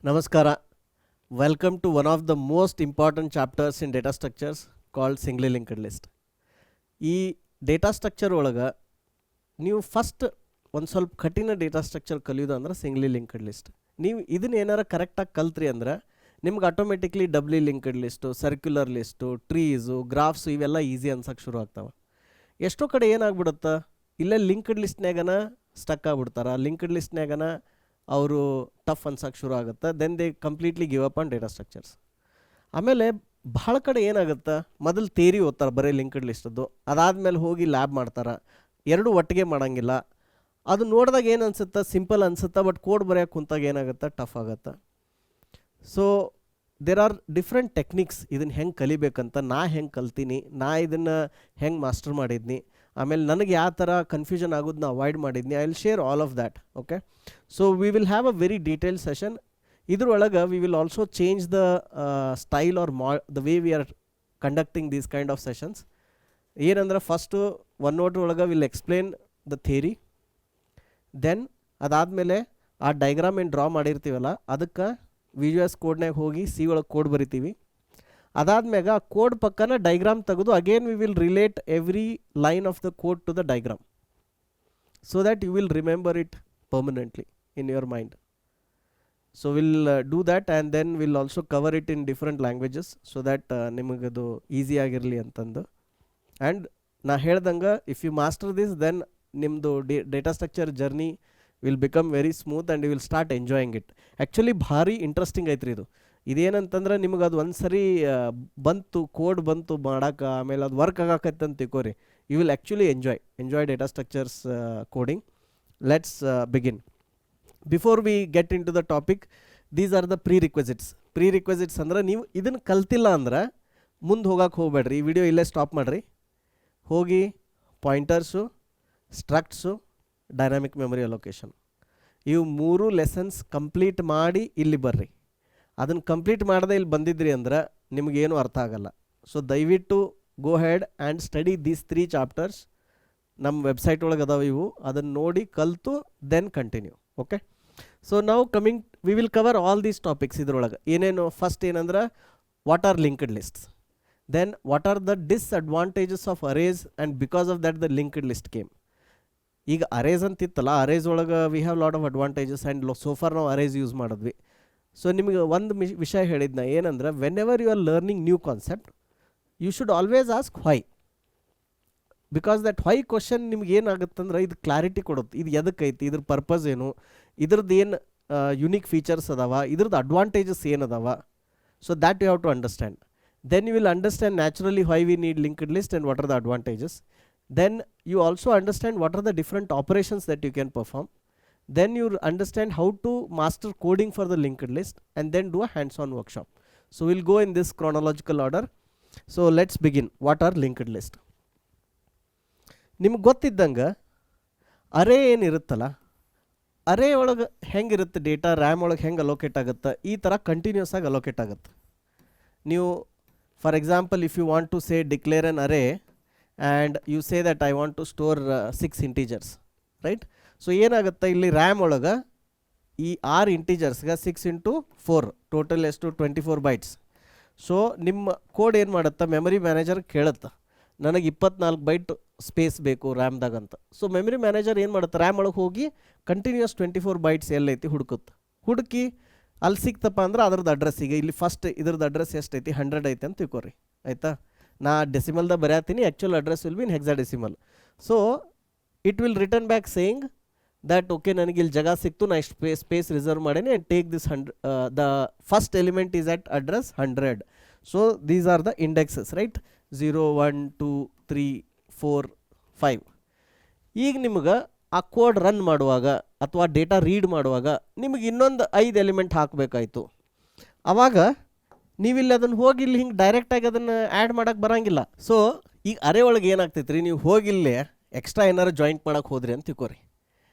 Namaskara. Welcome to one of the most important chapters in data structures called singly linked list. ಈ data structure ಒಳಗೆ ನೀವು first ಒಂದು ಸ್ವಲ್ಪ ಕಠಿಣ data structure ಕಲಿಯೋದು ಅಂದ್ರೆ ಸಿಂಗ್ಲಿ ಲಿಂಕ್ಡ್ ಲಿಸ್ಟ್. ನೀವು ಇದನ್ನ ಏನಾರ ಕರೆಕ್ಟಾಗಿ ಕಲ್ತ್ರಿ ಅಂದ್ರೆ ನಿಮ್ಗೆ automatically doubly linked list, circular list, trees, graphs ಇವೆಲ್ಲ ಈಸಿ ಅನ್ಸಕ್ಕೆ ಶುರು ಆಗ್ತಾವೆ. ಎಷ್ಟೋ ಕಡೆ ಏನಾಗ್ಬಿಡುತ್ತೆ, ಇಲ್ಲೇ ಲಿಂಕ್ಡ್ ಲಿಸ್ಟ್ನಾಗನ ಸ್ಟಕ್ ಆಗ್ಬಿಡ್ತಾರೆ. ಲಿಂಕ್ಡ್ ಲಿಸ್ಟ್ನಾಗನ ಅವರು ಟಫ್ ಅನ್ಸಕ್ಕೆ ಶುರು ಆಗುತ್ತೆ. Then they completely give up on data structures. ಆಮೇಲೆ ಭಾಳ ಕಡೆ ಏನಾಗುತ್ತೆ, ಮೊದಲು ಥಿಯರಿ ಓದ್ತಾರೆ ಬರೀ ಲಿಂಕ್ಡ್ ಲಿಸ್ಟದ್ದು, ಅದಾದಮೇಲೆ ಹೋಗಿ ಲ್ಯಾಬ್ ಮಾಡ್ತಾರೆ. ಎರಡು ಒಟ್ಟಿಗೆ ಮಾಡೋಂಗಿಲ್ಲ. ಅದು ನೋಡಿದಾಗ ಏನು ಅನ್ಸುತ್ತೆ, ಸಿಂಪಲ್ ಅನ್ಸುತ್ತೆ, ಬಟ್ ಕೋಡ್ ಬರೆಯೋಕೆ ಕುಂತಾಗ ಏನಾಗುತ್ತೆ, ಟಫ್ ಆಗುತ್ತೆ. So there are different techniques ಇದನ್ನು ಹೆಂಗೆ ಕಲಿಬೇಕಂತ. ನಾ ಹೆಂಗೆ ಕಲ್ತೀನಿ, ನಾ ಇದನ್ನು ಹೆಂಗೆ ಮಾಸ್ಟರ್ ಮಾಡಿದ್ನಿ, ಆಮೇಲೆ ನನಗೆ ಯಾವ ಥರ ಕನ್ಫ್ಯೂಷನ್ ಆಗೋದನ್ನ ಅವಾಯ್ಡ್ ಮಾಡಿದ್ನಿ. I will share all of that. Okay, so we will have a very detailed session. ಇದ್ರೊಳಗೆ we will also change the style or the way we are conducting these kind of sessions. ಏನಂದ್ರೆ first OneNote ಒಳಗೆ will explain the theory. Then ಅದಾದಮೇಲೆ ಆ diagram ಏನು draw ಮಾಡಿರ್ತೀವಲ್ಲ ಅದಕ್ಕೆ ವಿಜುವಸ್ ಕೋಡ್ನಾಗ ಹೋಗಿ C ಒಳಗೆ ಕೋಡ್ ಬರಿತೀವಿ. ಅದಾದ್ಮ್ಯಾಗ ಆ ಕೋಡ್ ಪಕ್ಕನ ಡೈಗ್ರಾಮ್ ತೆಗೆದು again we will relate every line of the code to the diagram so that you will remember it permanently in your mind. So will do that and then will also cover it in different languages so that ನಿಮಗದು easy ಆಗಿರಲಿ ಅಂತಂದು. And ನಾ ಹೇಳ್ದಂಗೆ if you master this then ನಿಮ್ಮದು data structure journey will become very smooth and you will start enjoying it. Actually ಭಾರಿ interesting ಐತ್ರಿ ಇದು. ಇದೇನಂತಂದ್ರೆ ನಿಮಗೆ ಅದು ಒಂದು ಸರಿ ಬಂತು, ಕೋಡ್ ಬಂತು ಮಾಡೋಕೆ, ಆಮೇಲೆ ಅದು ವರ್ಕ್ ಆಗಾಕೈತೆ ಅಂತ ತಿಳ್ಕೋರಿ, you will actually enjoy data structures coding. Let's begin. Before we get into the topic, these are the prerequisites ಅಂದ್ರೆ ನೀವು ಇದನ್ನು ಕಲ್ತಿಲ್ಲ ಅಂದ್ರೆ ಮುಂದೆ ಹೋಗಕ್ಕೆ ಹೋಗ್ಬೇಡ್ರಿ. ಈ ವಿಡಿಯೋ ಇಲ್ಲೇ ಸ್ಟಾಪ್ ಮಾಡಿರಿ. ಹೋಗಿ ಪಾಯಿಂಟರ್ಸು, ಸ್ಟ್ರಕ್ಟ್ಸು, ಡೈನಾಮಿಕ್ ಮೆಮೊರಿ ಅಲೋಕೇಶನ್, ಇವು 3 ಲೆಸನ್ಸ್ ಕಂಪ್ಲೀಟ್ ಮಾಡಿ ಇಲ್ಲಿ ಬರ್ರಿ. ಅದನ್ನು ಕಂಪ್ಲೀಟ್ ಮಾಡದೆ ಇಲ್ಲಿ ಬಂದಿದ್ರಿ ಅಂದ್ರೆ ನಿಮಗೇನು ಅರ್ಥ ಆಗಲ್ಲ. ಸೊ ದಯವಿಟ್ಟು go ahead and study these 3 chapters. ನಮ್ಮ ವೆಬ್ಸೈಟ್ ಒಳಗೆ ಅದಾವೆ ಇವು, ಅದನ್ನು ನೋಡಿ ಕಲಿತು ದೆನ್ ಕಂಟಿನ್ಯೂ. ಓಕೆ, ಸೊ ನಾವು coming we will cover all these topics. ಇದ್ರೊಳಗೆ ಏನೇನು, ಫಸ್ಟ್ ಏನಂದ್ರೆ what are linked lists, then what are the disadvantages of arrays and because of that the linked list came. ಈಗ arrays ಅಂತಿತ್ತಲ್ಲ, arrays ಒಳಗೆ we have lot of advantages and so far ನಾವು arrays use ಮಾಡಿದ್ವಿ. So ನಿಮಗೆ ಒಂದು ವಿಷಯ ಹೇಳಿದ್ನ ಏನಂದ್ರೆ, whenever you are learning new concept you should always ask why, because that why question ನಿಮ್ಗೆ ಏನಾಗುತ್ತಂದ್ರೆ ಇದು ಕ್ಲಾರಿಟಿ ಕೊಡುತ್ತೆ. ಇದು ಎದಕ್ಕೈತಿ, ಇದ್ರ ಪರ್ಪಸ್ ಏನು, ಇದ್ರದ್ದು ಏನು ಯುನೀಕ್ ಫೀಚರ್ಸ್ ಅದಾವ, ಇದ್ರದ್ದು ಅಡ್ವಾಂಟೇಜಸ್ ಏನದಾವ. So that you have to understand. Then you will understand naturally why we need linked list and what are the advantages. Then you also understand what are the different operations that you can perform. Then you understand how to master coding for the linked list and then do a hands-on workshop. So we'll go in this chronological order. So let's begin. What are linked list? ನಿಮ್ಗೆ ಗೊತ್ತಿದ್ದಂಗೆ ಅರೇ ಏನಿರುತ್ತಲ್ಲ, ಅರೇ ಒಳಗೆ ಹೆಂಗಿರುತ್ತೆ data, RAM ಒಳಗೆ ಹೆಂಗೆ allocate ಆಗುತ್ತೆ, ಈ ಥರ continuous ಆಗಿ allocate ಆಗುತ್ತೆ. ನೀವು for example if you want to say declare an array and you say that I want to store 6 integers, right? So ಏನಾಗುತ್ತೆ, ಇಲ್ಲಿ ರ್ಯಾಮ್ ಒಳಗೆ ಈ 6 ಇಂಟೀಜರ್ಸ್ಗೆ 6 into 4 ಟೋಟಲ್ ಎಷ್ಟು 24 ಬೈಟ್ಸ್. ಸೊ ನಿಮ್ಮ ಕೋಡ್ ಏನು ಮಾಡುತ್ತೆ, ಮೆಮರಿ ಮ್ಯಾನೇಜರ್ ಕೇಳುತ್ತೆ ನನಗೆ 24 ಬೈಟ್ ಸ್ಪೇಸ್ ಬೇಕು ರ್ಯಾಮ್ದಾಗ ಅಂತ. ಸೊ ಮೆಮರಿ ಮ್ಯಾನೇಜರ್ ಏನು ಮಾಡುತ್ತೆ, ರ್ಯಾಮ್ ಒಳಗೆ ಹೋಗಿ ಕಂಟಿನ್ಯೂಸ್ 24 ಬೈಟ್ಸ್ ಎಲ್ಲೈತಿ ಹುಡುಕುತ್ತೆ. ಹುಡುಕಿ ಅಲ್ಲಿ ಸಿಕ್ತಪ್ಪ ಅಂದ್ರೆ ಅದ್ರದ್ದು ಅಡ್ರೆಸ್ಸಿಗೆ ಇಲ್ಲಿ ಫಸ್ಟ್ ಇದ್ರದ್ದು ಅಡ್ರೆಸ್ ಎಷ್ಟೈತಿ, 100 ಐತೆ ಅಂತ ತಿಳ್ಕೊರಿ. ಆಯಿತಾ, ನಾ ಡೆಸಿಮಲ್ದಾಗ ಬರೆಯತ್ತೀನಿ, actual address will be in hexadecimal. So it will return back saying that okay ನನಗೆ ಇಲ್ಲಿ ಜಾಗ ಸಿಕ್ತು, ನಾ ಇಷ್ಟು ಸ್ಪೇಸ್ ರಿಸರ್ವ್ ಮಾಡೇನಿ and take this the first element is at address 100. So these are the indexes, right? 0 1 2 3 4 5. ಈಗ ನಿಮ್ಗೆ ಆ ಕೋಡ್ ರನ್ ಮಾಡುವಾಗ ಅಥವಾ ಡೇಟಾ ರೀಡ್ ಮಾಡುವಾಗ ನಿಮಗೆ ಇನ್ನೊಂದು 5 ಎಲಿಮೆಂಟ್ ಹಾಕಬೇಕಾಯ್ತು. ಆವಾಗ ನೀವಿಲ್ಲಿ ಅದನ್ನು ಹೋಗಿ ಇಲ್ಲಿ ಹಿಂಗೆ ಡೈರೆಕ್ಟಾಗಿ ಅದನ್ನು ಆ್ಯಡ್ ಮಾಡೋಕ್ಕೆ ಬರೋಂಗಿಲ್ಲ. ಸೊ ಈಗ ಅರೆ ಒಳಗೆ ಏನಾಗ್ತೈತೆ ರೀ, ನೀವು ಹೋಗಿಲ್ಲೇ ಎಕ್ಸ್ಟ್ರಾ ಏನಾರು ಜಾಯಿಂಟ್ ಮಾಡೋಕ್ಕೆ ಹೋದ್ರಿ ಅಂತ ತಿಳ್ಕೊರಿ.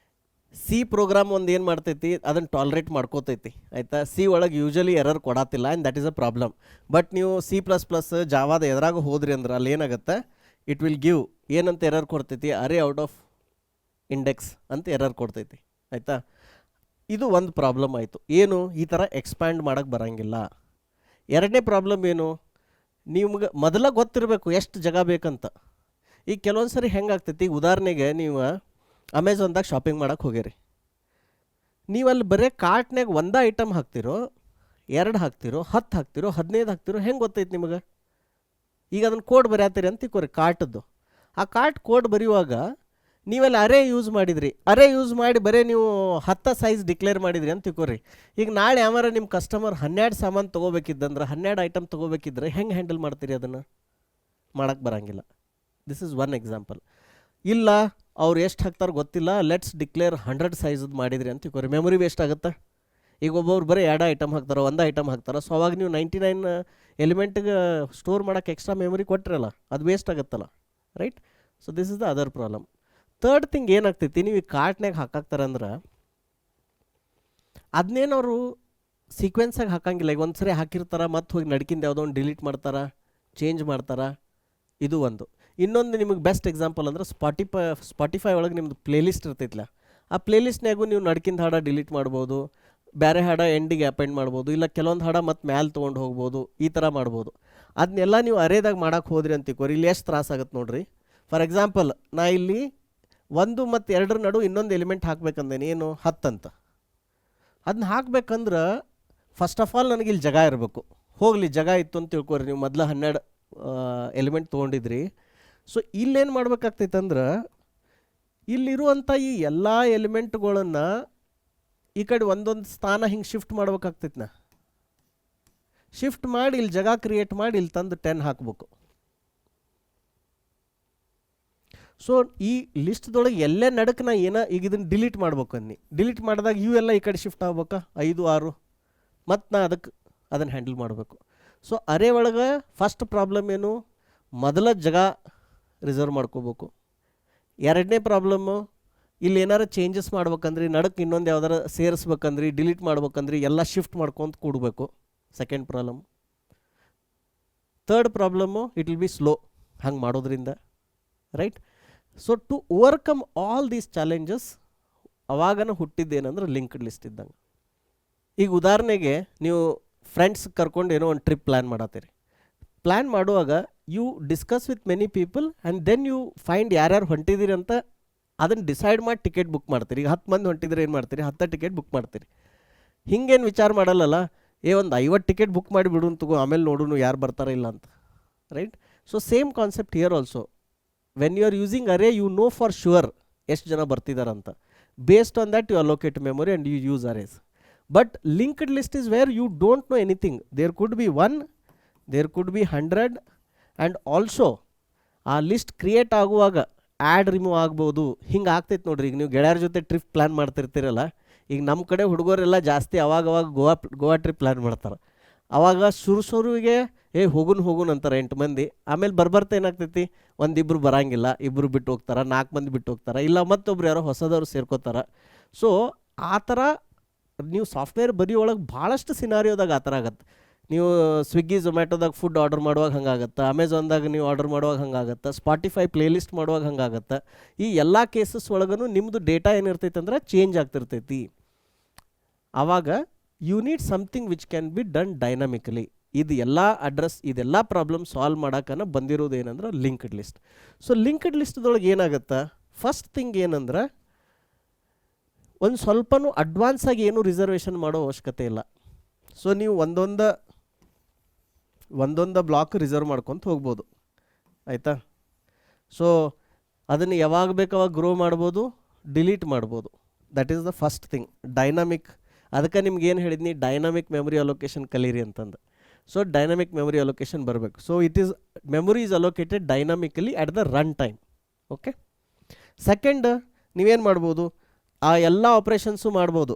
ಸಿ ಪ್ರೋಗ್ರಾಮ್ ಒಂದು ಏನು ಮಾಡ್ತೈತಿ, ಅದನ್ನು ಟಾಲ್ರೇಟ್ ಮಾಡ್ಕೋತೈತಿ. ಆಯಿತಾ, ಸಿ ಒಳಗೆ ಯೂಶಲಿ ಎರರ್ ಕೊಡತ್ತಿಲ್ಲ and that is a problem. But ನೀವು C++ ಜಾವಾದ ಎದ್ರಾಗ ಹೋದ್ರಿ ಅಂದ್ರೆ ಅಲ್ಲಿ ಏನಾಗುತ್ತೆ, ಇಟ್ ವಿಲ್ ಗಿವ್ ಏನಂತ ಎರರ್ ಕೊಡ್ತೈತಿ, ಅರೆ ಔಟ್ ಆಫ್ ಇಂಡೆಕ್ಸ್ ಅಂತ ಎರರ್ ಕೊಡ್ತೈತಿ. ಆಯಿತಾ, ಇದು ಒಂದು ಪ್ರಾಬ್ಲಮ್ ಆಯಿತು. ಏನು, ಈ ಥರ ಎಕ್ಸ್ಪ್ಯಾಂಡ್ ಮಾಡೋಕ್ಕೆ ಬರೋಂಗಿಲ್ಲ. ಎರಡನೇ ಪ್ರಾಬ್ಲಮ್ ಏನು, ನಿಮ್ಗೆ ಮೊದಲ ಗೊತ್ತಿರಬೇಕು ಎಷ್ಟು ಜಾಗ ಬೇಕಂತ. ಈಗ ಕೆಲವೊಂದು ಸರಿ ಹೆಂಗಾಗ್ತೈತಿ, ಈಗ ಉದಾಹರಣೆಗೆ ನೀವು ಅಮೆಝಾನ್ದಾಗ ಶಾಪಿಂಗ್ ಮಾಡೋಕ್ಕೆ ಹೋಗಿರಿ. ನೀವು ಅಲ್ಲಿ ಬರೀ ಕಾರ್ಟ್ನಾಗ ಒಂದೇ ಐಟಮ್ ಹಾಕ್ತಿರೋ, 2 ಹಾಕ್ತಿರೋ, 10 ಹಾಕ್ತಿರೋ, 15 ಹಾಕ್ತಿರೋ, ಹೆಂಗೆ ಗೊತ್ತೈತಿ ನಿಮಗೆ? ಈಗ ಅದನ್ನು ಕೋಡ್ ಬರೆಯತ್ತೀರಿ ಅಂತ ತಿಳ್ಕೊರಿ ಕಾರ್ಟದ್ದು. ಆ ಕಾರ್ಟ್ ಕೋಡ್ ಬರೆಯುವಾಗ ನೀವೆಲ್ಲ ಅರೇ ಯೂಸ್ ಮಾಡಿದ್ರಿ, ಅರೇ ಯೂಸ್ ಮಾಡಿ ಬರೀ ನೀವು 10 ಸೈಜ್ ಡಿಕ್ಲೇರ್ ಮಾಡಿದ್ರಿ ಅಂತ ತಿಳ್ಕೊರಿ. ಈಗ ನಾಳೆ ಯಾವಾರ ನಿಮ್ಮ ಕಸ್ಟಮರ್ 12 ಸಾಮಾನು ತೊಗೋಬೇಕಿದ್ದಂದ್ರೆ, 12 ಐಟಮ್ ತೊಗೋಬೇಕಿದ್ರೆ ಹೆಂಗೆ ಹ್ಯಾಂಡಲ್ ಮಾಡ್ತೀರಿ? ಅದನ್ನು ಮಾಡೋಕ್ಕೆ ಬರೋಂಗಿಲ್ಲ. This is one example. ಇಲ್ಲ ಅವ್ರು ಎಷ್ಟು ಹಾಕ್ತಾರೆ ಗೊತ್ತಿಲ್ಲ, ಲೆಟ್ಸ್ ಡಿಕ್ಲೇರ್ 100 ಸೈಜದ್ದು ಮಾಡಿದ್ರಿ ಅಂತ ತಿಳ್ಕೊರಿ, ಮೆಮೊರಿ ವೇಸ್ಟ್ ಆಗುತ್ತೆ. ಈಗ ಒಬ್ಬೊಬ್ರು ಬರೀ 2 ಐಟಮ್ ಹಾಕ್ತಾರೆ, 1 ಐಟಮ್ ಹಾಕ್ತಾರೆ. ಸೊ ಅವಾಗ ನೀವು 99 ಎಲಿಮೆಂಟ್ಗೆ ಸ್ಟೋರ್ ಮಾಡೋಕ್ಕೆ ಎಕ್ಸ್ಟ್ರಾ ಮೆಮೊರಿ ಕೊಟ್ಟಿರಲ್ಲ, ಅದು ವೇಸ್ಟ್ ಆಗುತ್ತಲ್ಲ, right? So this is the other problem. Third thing ಏನಾಗ್ತೈತಿ, ನೀವು ಈ ಕಾರ್ಟ್ನಾಗ ಹಾಕಾಕ್ತಾರಂದ್ರೆ ಅದನ್ನೇನವರು ಸೀಕ್ವೆನ್ಸಾಗಿ ಹಾಕಂಗಿಲ್ಲ. ಈಗ ಒಂದು ಸರಿ ಹಾಕಿರ್ತಾರೆ, ಮತ್ತು ಹೋಗಿ ನಡ್ಕಿಂದ ಯಾವುದೋ ಒಂದು ಡಿಲೀಟ್ ಮಾಡ್ತಾರೆ, ಚೇಂಜ್ ಮಾಡ್ತಾರೆ. ಇದು ಒಂದು. ಇನ್ನೊಂದು ನಿಮಗೆ ಬೆಸ್ಟ್ ಎಕ್ಸಾಂಪಲ್ ಅಂದ್ರೆ ಸ್ಪಾಟಿಫೈ ಒಳಗೆ ನಿಮ್ಮದು ಪ್ಲೇಲಿಸ್ಟ್ ಇರ್ತೈತಿಲ್ಲ, ಆ ಪ್ಲೇಲಿಸ್ಟ್ನಾಗೂ ನೀವು ನಡ್ಕಿಂದ ಹಾಡ ಡಿಲೀಟ್ ಮಾಡ್ಬೋದು, ಬೇರೆ ಹಾಡ ಎಂಡಿಗೆ ಅಪೆಂಡ್ ಮಾಡ್ಬೋದು, ಇಲ್ಲ ಕೆಲವೊಂದು ಹಾಡ ಮತ್ತು ಮ್ಯಾಲೆ ತೊಗೊಂಡು ಹೋಗ್ಬೋದು, ಈ ಥರ ಮಾಡ್ಬೋದು. ಅದನ್ನೆಲ್ಲ ನೀವು ಅರೇದಾಗ ಮಾಡೋಕ್ಕೆ ಹೋದ್ರಿ ಅಂತ ತಿಳ್ಕೊರಿ, ಇಲ್ಲಿ ಎಷ್ಟು ತ್ರಾಸ ಆಗುತ್ತೆ ನೋಡ್ರಿ. ಫಾರ್ ಎಕ್ಸಾಂಪಲ್, ನಾ ಇಲ್ಲಿ 1 ಮತ್ತು 2 ನಡು ಇನ್ನೊಂದು ಎಲಿಮೆಂಟ್ ಹಾಕ್ಬೇಕಂದೇನೆ, ಏನು 10 ಅಂತ. ಅದನ್ನ ಹಾಕ್ಬೇಕಂದ್ರೆ ಫಸ್ಟ್ ಆಫ್ ಆಲ್ ನನಗೆ ಇಲ್ಲಿ ಜಾಗ ಇರಬೇಕು. ಹೋಗಲಿ, ಜಾಗ ಇತ್ತು ಅಂತ ತಿಳ್ಕೊರಿ, ನೀವು ಮೊದಲು 12 ಎಲಿಮೆಂಟ್ ತೊಗೊಂಡಿದ್ರಿ. ಸೊ ಇಲ್ಲೇನು ಮಾಡ್ಬೇಕಾಗ್ತೈತೆ ಅಂದ್ರೆ, ಇಲ್ಲಿರುವಂಥ ಈ ಎಲ್ಲ ಎಲಿಮೆಂಟ್ಗಳನ್ನು ಈ ಕಡೆ ಒಂದೊಂದು ಸ್ಥಾನ ಹಿಂಗೆ ಶಿಫ್ಟ್ ಮಾಡ್ಬೇಕಾಗ್ತೈತೆ. ನಾ ಶಿಫ್ಟ್ ಮಾಡಿ ಇಲ್ಲಿ ಜಾಗ ಕ್ರಿಯೇಟ್ ಮಾಡಿ ಇಲ್ಲಿ ತಂದು 10 ಹಾಕ್ಬೇಕು. ಸೊ ಈ ಲಿಸ್ಟ್ದೊಳಗೆ ಎಲ್ಲೇ ನಡಕ್ಕೆ ನಾ ಈಗ ಇದನ್ನು ಡಿಲೀಟ್ ಮಾಡ್ಬೇಕು ಅನ್ನಿ, ಡಿಲೀಟ್ ಮಾಡಿದಾಗ ಇವೆಲ್ಲ ಈ ಕಡೆ ಶಿಫ್ಟ್ ಆಗ್ಬೇಕಾ, 5, 6, ಮತ್ತು ನಾ ಅದನ್ನು ಹ್ಯಾಂಡಲ್ ಮಾಡಬೇಕು. ಸೊ ಅರೇ ಒಳಗೆ ಫಸ್ಟ್ ಪ್ರಾಬ್ಲಮ್ ಏನು, ಮೊದಲ ಜಾಗ ರಿಸರ್ವ್ ಮಾಡ್ಕೋಬೇಕು. ಎರಡನೇ ಪ್ರಾಬ್ಲಮ್ಮು, ಇಲ್ಲಿ ಏನಾರು ಚೇಂಜಸ್ ಮಾಡ್ಬೇಕಂದ್ರೆ, ನಡಕ್ಕೆ ಇನ್ನೊಂದು ಯಾವ್ದಾರು ಸೇರಿಸ್ಬೇಕಂದ್ರೆ, ಡಿಲೀಟ್ ಮಾಡ್ಬೇಕಂದ್ರೆ ಎಲ್ಲ ಶಿಫ್ಟ್ ಮಾಡ್ಕೊತ ಕೂಡಬೇಕು. Second problem. Third problem, it will be slow ಹಂಗೆ ಮಾಡೋದ್ರಿಂದ, right? So to overcome all these challenges ಅವಾಗನ ಹುಟ್ಟಿದ್ದೇನೆಂದ್ರೆ ಲಿಂಕ್ಡ್ ಲಿಸ್ಟ್ ಇದ್ದಂಗೆ. ಈಗ ಉದಾಹರಣೆಗೆ ನೀವು ಫ್ರೆಂಡ್ಸ್ ಕರ್ಕೊಂಡು ಏನೋ ಒಂದು ಟ್ರಿಪ್ ಪ್ಲ್ಯಾನ್ ಮಾಡತ್ತೀರಿ. ಪ್ಲ್ಯಾನ್ ಮಾಡುವಾಗ you discuss with many people and then you find ಯಾರ್ಯಾರು ಹೊಂಟಿದ್ದೀರಿ ಅಂತ ಅದನ್ನು ಡಿಸೈಡ್ ಮಾಡಿ ಟಿಕೆಟ್ ಬುಕ್ ಮಾಡ್ತೀರಿ. ಈಗ 10 ಮಂದಿ ಹೊಂಟಿದ್ರೆ ಏನು ಮಾಡ್ತೀರಿ, 10 ಟಿಕೆಟ್ ಬುಕ್ ಮಾಡ್ತೀರಿ. ಹಿಂಗೇನು ವಿಚಾರ ಮಾಡಲ್ಲಲ್ಲ, ಒಂದು 50 ಟಿಕೆಟ್ ಬುಕ್ ಮಾಡಿ ಬಿಡು ತಗೋ, ಆಮೇಲೆ ನೋಡೋಣ ಯಾರು ಬರ್ತಾರ ಇಲ್ಲ ಅಂತ, right? So same concept here also. When you are using array, you know for sure ಎಷ್ಟು ಜನ ಬರ್ತಿದಾರಂತ. Based on that you allocate memory and you use arrays. But linked list is where you don't know anything. There could be 1, there could be 100, and also ಆ list create ಆಗುವಾಗ add remove ಆಗ್ಬೋದು. ಹಿಂಗೆ ಆಗ್ತೈತೆ ನೋಡ್ರಿ. ಈಗ ನೀವು ಗೆಳೆಯರ ಜೊತೆ ಟ್ರಿಪ್ ಪ್ಲ್ಯಾನ್ ಮಾಡ್ತಿರ್ತೀರಲ್ಲ, ಈಗ ನಮ್ಮ ಕಡೆ ಹುಡುಗರೆಲ್ಲ ಜಾಸ್ತಿ ಅವಾಗವಾಗ ಗೋವಾ ಟ್ರಿಪ್ ಪ್ಲ್ಯಾನ್ ಮಾಡ್ತಾರೆ. ಆವಾಗ ಶುರುವಿಗೆ ಹೋಗುನ್ ಅಂತಾರೆ 8 ಮಂದಿ. ಆಮೇಲೆ ಬರ್ತಾ ಏನಾಗ್ತೈತಿ, 1-2 ಬರೋಂಗಿಲ್ಲ, 2 ಬಿಟ್ಟು ಹೋಗ್ತಾರೆ, 4 ಮಂದಿ ಬಿಟ್ಟು ಹೋಗ್ತಾರೆ, ಇಲ್ಲ ಮತ್ತೊಬ್ರು ಯಾರೋ ಹೊಸದವ್ರು ಸೇರ್ಕೋತಾರೆ. ಸೊ ಆ ಥರ ನೀವು ಸಾಫ್ಟ್ವೇರ್ ಬರೆಯೊಳಗೆ ಭಾಳಷ್ಟು ಸಿನಾರಿಯೋದಾಗ ಆ ಥರ ಆಗತ್ತೆ. ನೀವು ಸ್ವಿಗ್ಗಿ ಝೊಮ್ಯಾಟೋದಾಗ ಫುಡ್ ಆರ್ಡರ್ ಮಾಡುವಾಗ ಹಂಗಾಗತ್ತೆ, ಅಮೆಝಾನ್ದಾಗ ನೀವು ಆರ್ಡರ್ ಮಾಡುವಾಗ ಹಂಗಾಗತ್ತೆ, ಸ್ಪಾಟಿಫೈ ಪ್ಲೇಲಿಸ್ಟ್ ಮಾಡುವಾಗ ಹಂಗಾಗತ್ತೆ. ಈ ಎಲ್ಲ ಕೇಸಸ್ ಒಳಗೂ ನಿಮ್ಮದು ಡೇಟಾ ಏನಿರ್ತೈತೆ ಅಂದ್ರೆ ಚೇಂಜ್ ಆಗ್ತಿರ್ತೈತಿ. ಆವಾಗ you need something which can be done dynamically. ಇದು ಎಲ್ಲ ಅಡ್ರೆಸ್, ಇದೆಲ್ಲ ಪ್ರಾಬ್ಲಮ್ ಸಾಲ್ವ್ ಮಾಡೋಕ್ಕನ ಬಂದಿರೋದು ಏನಂದ್ರೆ ಲಿಂಕ್ಡ್ ಲಿಸ್ಟ್. ಸೊ ಲಿಂಕ್ಡ್ ಲಿಸ್ಟ್ದೊಳಗೆ ಏನಾಗುತ್ತೆ, ಫಸ್ಟ್ ಥಿಂಗ್ ಏನಂದ್ರೆ ಒಂದು ಸ್ವಲ್ಪನೂ ಅಡ್ವಾನ್ಸಾಗಿ ಏನು ರಿಸರ್ವೇಷನ್ ಮಾಡೋ ಅವಶ್ಯಕತೆ ಇಲ್ಲ. ಸೊ ನೀವು ಒಂದೊಂದು ಬ್ಲಾಕ್ ರಿಸರ್ವ್ ಮಾಡ್ಕೊತ ಹೋಗ್ಬೋದು, ಆಯಿತಾ? ಸೊ ಅದನ್ನು ಯಾವಾಗ ಬೇಕಾವಾಗ ಗ್ರೋ ಮಾಡ್ಬೋದು, ಡಿಲೀಟ್ ಮಾಡ್ಬೋದು. That is the first thing. Dynamic, ಅದಕ್ಕೆ ನಿಮ್ಗೆ ಏನು ಹೇಳಿದ್ನಿ, ಡೈನಾಮಿಕ್ ಮೆಮೊರಿ ಅಲೋಕೇಶನ್ ಕಲೀರಿ ಅಂತಂದು. ಸೊ ಡೈನಾಮಿಕ್ ಮೆಮೊರಿ ಅಲೋಕೇಶನ್ ಬರಬೇಕು. So memory is allocated dynamically at the run time. Okay. Second, ನೀವೇನು ಮಾಡ್ಬೋದು, ಆ ಎಲ್ಲ ಆಪ್ರೇಷನ್ಸು ಮಾಡ್ಬೋದು.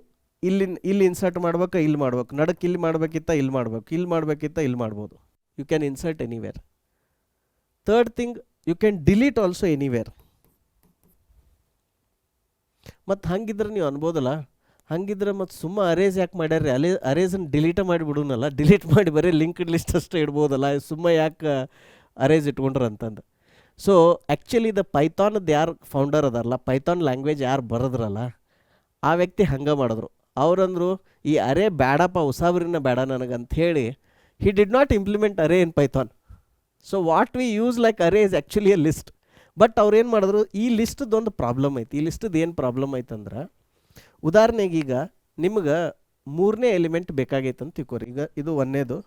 ಇಲ್ಲಿ ಇನ್ಸರ್ಟ್ ಮಾಡ್ಬೇಕಾ, ಇಲ್ಲಿ ಮಾಡ್ಬೇಕು, ನಡಕ್ಕೆ ಇಲ್ಲಿ ಮಾಡಬೇಕಿತ್ತ ಇಲ್ಲಿ ಮಾಡಬೇಕು, ಇಲ್ಲಿ ಮಾಡಬೇಕಿತ್ತ ಇಲ್ಲಿ ಮಾಡ್ಬೋದು. You can insert anywhere. Third thing, you can delete also anywhere. ಮತ್ತು ಹಂಗಿದ್ರೆ ನೀವು ಅನ್ಬೋದಲ್ಲ, ಹಂಗಿದ್ರೆ ಮತ್ತು ಸುಮ್ಮ ಅರೇಸ್ ಯಾಕೆ ಮಾಡ್ಯಾರ್ರಿ, ಅರೇಸನ್ನು ಡಿಲೀಟ ಮಾಡಿಬಿಡೋನಲ್ಲ, ಡಿಲೀಟ್ ಮಾಡಿ ಬರೀ ಲಿಂಕ್ಡ್ ಲಿಸ್ಟ್ ಅಷ್ಟೇ ಇಡ್ಬೋದಲ್ಲ, ಸುಮ್ಮ ಯಾಕೆ ಅರೇಸ್ ಇಟ್ಕೊಂಡ್ರ ಅಂತಂದು. ಸೊ ಆ್ಯಕ್ಚುಲಿ ಪೈಥಾನದ್ದು ಯಾರು ಫೌಂಡರ್ ಅದಾರಲ್ಲ, ಪೈಥಾನ್ ಲ್ಯಾಂಗ್ವೇಜ್ ಯಾರು ಬರೋದ್ರಲ್ಲ, ಆ ವ್ಯಕ್ತಿ ಹಂಗೆ ಮಾಡಿದ್ರು. ಅವರಂದರು ಈ ಅರೇ ಬೇಡಪ್ಪ ಉಸಾಬರಿನ ಬೇಡ ನನಗಂತ ಹೇಳಿ he did not implement array in Python. So what we use like array is actually a list. But ಅವ್ರು ಏನು ಮಾಡಿದ್ರು, ಈ ಲಿಸ್ಟ್ದೊಂದು ಪ್ರಾಬ್ಲಮ್ ಐತಿ. ಈ ಲಿಸ್ಟ್ದು ಏನು ಪ್ರಾಬ್ಲಮ್ ಐತಂದ್ರೆ, ಉದಾಹರಣೆಗೆ ಈಗ ನಿಮ್ಗೆ 3ನೇ ಎಲಿಮೆಂಟ್ ಬೇಕಾಗೈತೆ ಅಂತ ತಿಳ್ಕೊರಿ. ಈಗ ಇದು 1ನೇದು,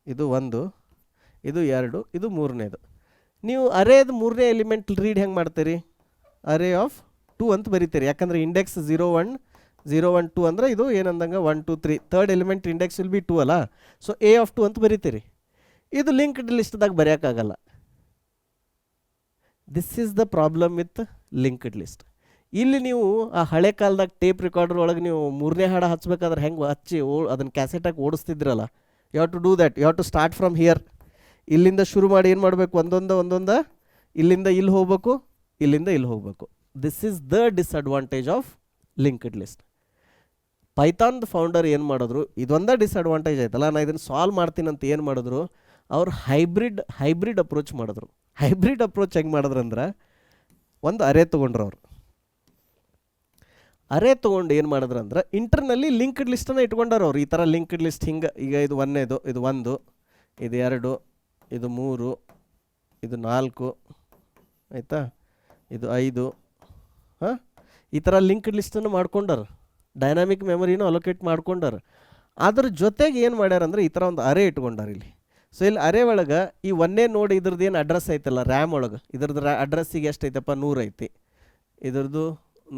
ಇದು 1, ಇದು 2, ಇದು 3ನೇದು. ನೀವು ಅರೇದು 3ನೇ ಎಲಿಮೆಂಟ್ ರೀಡ್ ಹೆಂಗೆ ಮಾಡ್ತೀರಿ? ಅರೇ ಆಫ್ 2 ಅಂತ ಬರೀತೀರಿ. ಯಾಕಂದರೆ ಇಂಡೆಕ್ಸ್ 0 1 0 1 2 ಅಂದರೆ ಇದು ಏನಂದಂಗೆ 1 2 3 third element index will be 2 ಅಲ್ಲ. ಸೊ ಎ ಆಫ್ 2 ಅಂತ ಬರೀತೀರಿ. ಇದು ಲಿಂಕ್ಡ್ ಲಿಸ್ಟ್ದಾಗ ಬರೆಯೋಕ್ಕಾಗಲ್ಲ. This is the problem with linked list. ಇಲ್ಲಿ ನೀವು ಆ ಹಳೆ ಕಾಲದಾಗ ಟೇಪ್ ರೆಕಾರ್ಡರ್ ಒಳಗೆ ನೀವು 3ನೇ ಹಾಡು ಹಚ್ಬೇಕಾದ್ರೆ ಹೆಂಗೆ ಹಚ್ಚಿ ಅದನ್ನು ಕ್ಯಾಸೆಟಾಗಿ ಓಡಿಸ್ತಿದ್ರಲ್ಲ, you have to do that. You have to start from here. ಇಲ್ಲಿಂದ ಶುರು ಮಾಡಿ ಏನು ಮಾಡಬೇಕು, ಒಂದೊಂದು ಇಲ್ಲಿಂದ ಇಲ್ಲಿ ಹೋಗಬೇಕು, ಇಲ್ಲಿಂದ ಇಲ್ಲಿ ಹೋಗಬೇಕು. This is the disadvantage of linked list. ಪೈಥಾನ್ದ ಫೌಂಡರ್ ಏನು ಮಾಡಿದ್ರು, ಇದೊಂದೇ ಡಿಸ್ಅಡ್ವಾಂಟೇಜ್ ಆಯ್ತಲ್ಲ, ನಾನು ಇದನ್ನು ಸಾಲ್ವ್ ಮಾಡ್ತೀನಂತ ಏನು ಮಾಡಿದ್ರು, ಅವ್ರು ಹೈಬ್ರಿಡ್ ಅಪ್ರೋಚ್ ಮಾಡಿದ್ರು. ಹೈಬ್ರಿಡ್ ಅಪ್ರೋಚ್ ಹೆಂಗೆ ಮಾಡಿದ್ರಂದ್ರೆ, ಒಂದು ಅರೇ ತೊಗೊಂಡ್ರು ಅವರು. ಅರೇ ತೊಗೊಂಡು ಏನು ಮಾಡಿದ್ರಂದ್ರೆ ಇಂಟರ್ನಲ್ಲಿ ಲಿಂಕ್ಡ್ ಲಿಸ್ಟನ್ನು ಇಟ್ಕೊಂಡಾರ ಅವ್ರು. ಈ ಥರ ಲಿಂಕ್ಡ್ ಲಿಸ್ಟ್ ಹಿಂಗೆ, ಈಗ ಇದು 1ನೇದು, ಇದು 1, ಇದು 2, ಇದು 3, ಇದು 4, ಆಯಿತಾ, ಇದು 5, ಹಾಂ, ಈ ಥರ ಲಿಂಕ್ಡ್ ಲಿಸ್ಟನ್ನು ಮಾಡ್ಕೊಂಡಾರ. ಡೈನಾಮಿಕ್ ಮೆಮೊರಿನೂ ಅಲೋಕೇಟ್ ಮಾಡ್ಕೊಂಡಾರ. ಅದ್ರ ಜೊತೆಗೆ ಏನು ಮಾಡ್ಯಾರ ಅಂದರೆ ಈ ಥರ ಒಂದು ಅರೇ ಇಟ್ಕೊಂಡಾರ ಇಲ್ಲಿ. ಸೊ ಇಲ್ಲಿ ಅರೇ ಒಳಗೆ ಈ 1ನೇ ನೋಡ್ ಇದ್ರದ್ದು ಏನು ಅಡ್ರೆಸ್ ಐತಲ್ಲ ರ್ಯಾಮ್ ಒಳಗೆ, ಇದ್ರದ್ದು ಅಡ್ರೆಸ್ಸಿಗೆ ಎಷ್ಟು ಐತಪ್ಪ, 100 ಐತಿ, ಇದ್ರದ್ದು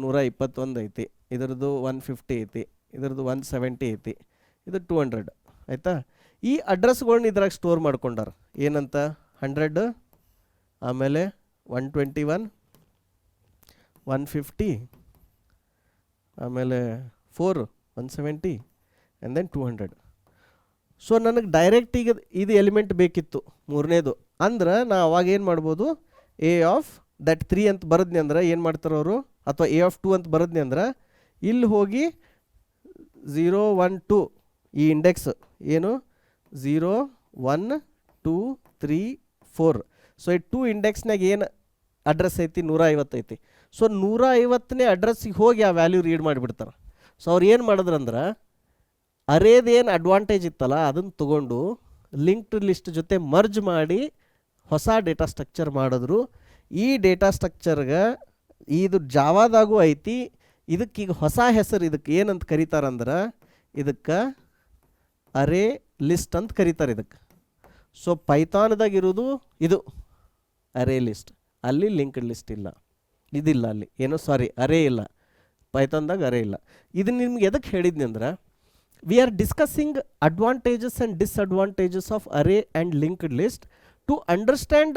121 ಐತಿ, ಇದ್ರದ್ದು 150 ಐತಿ, ಇದ್ರದ್ದು 170 ಐತಿ, ಇದು 200, ಆಯಿತಾ. ಈ ಅಡ್ರೆಸ್ಗಳ್ನ ಇದ್ರಾಗ ಸ್ಟೋರ್ ಮಾಡ್ಕೊಂಡಾರ. ಏನಂತ, 100, ಆಮೇಲೆ 121, 150, ಆಮೇಲೆ 4, 170 ಆ್ಯಂಡ್ ದೆನ್ 200. ಸೊ ನನಗೆ ಡೈರೆಕ್ಟ್ ಈಗ ಇದು ಎಲಿಮೆಂಟ್ ಬೇಕಿತ್ತು 3ನೇದು ಅಂದ್ರೆ ನಾ ಅವಾಗ ಏನು ಮಾಡ್ಬೋದು, ಎ ಆಫ್ ದಟ್ 3 ಅಂತ ಬರದ್ನಿ ಅಂದ್ರೆ ಏನು ಮಾಡ್ತಾರೆ ಅವರು, ಅಥವಾ ಎ ಆಫ್ 2 ಅಂತ ಬರದ್ನಿ ಅಂದ್ರೆ ಇಲ್ಲಿ ಹೋಗಿ 0 1 2 ಈ ಇಂಡೆಕ್ಸ್ ಏನು 0 1 2 3 4. ಸೊ ಈ 2 ಇಂಡೆಕ್ಸ್ನಾಗ ಏನು ಅಡ್ರೆಸ್ ಐತಿ, 150 ಐತಿ. ಸೊ 150ನೇ ಅಡ್ರೆಸ್ಸಿಗೆ ಹೋಗಿ ಆ ವ್ಯಾಲ್ಯೂ ರೀಡ್ ಮಾಡಿಬಿಡ್ತಾರೆ. ಸೊ ಅವ್ರು ಏನು ಮಾಡಿದ್ರಂದ್ರೆ ಅರೇದೇನು ಅಡ್ವಾಂಟೇಜ್ ಇತ್ತಲ್ಲ ಅದನ್ನು ತೊಗೊಂಡು ಲಿಂಕ್ಡ್ ಲಿಸ್ಟ್ ಜೊತೆ ಮರ್ಜ್ ಮಾಡಿ ಹೊಸ ಡೇಟಾ ಸ್ಟ್ರಕ್ಚರ್ ಮಾಡಿದ್ರು. ಈ ಡೇಟಾ ಸ್ಟ್ರಕ್ಚರ್ಗೆ ಇದು ಜಾವಾದಾಗೂ ಐತಿ. ಇದಕ್ಕೀಗ ಹೊಸ ಹೆಸರು ಇದಕ್ಕೆ ಏನಂತ ಕರೀತಾರಂದ್ರೆ, ಇದಕ್ಕೆ ಅರೇ ಲಿಸ್ಟ್ ಅಂತ ಕರೀತಾರೆ ಇದಕ್ಕೆ. ಸೊ ಪೈಥಾನ್ದಾಗಿರೋದು ಇದು ಅರೇ ಲಿಸ್ಟ್, ಅಲ್ಲಿ ಲಿಂಕ್ಡ್ ಲಿಸ್ಟ್ ಇಲ್ಲ, ಇದಿಲ್ಲ ಅಲ್ಲಿ ಏನೋ ಅರೇ ಇಲ್ಲ, ಪೈಥಾನ್ದಾಗ ಅರೇ ಇಲ್ಲ. ಇದನ್ನು ನಿಮ್ಗೆ ಎದಕ್ಕೆ ಹೇಳಿದ್ನಿ ಅಂದ್ರೆ, we are discussing advantages and disadvantages of array and linked list to understand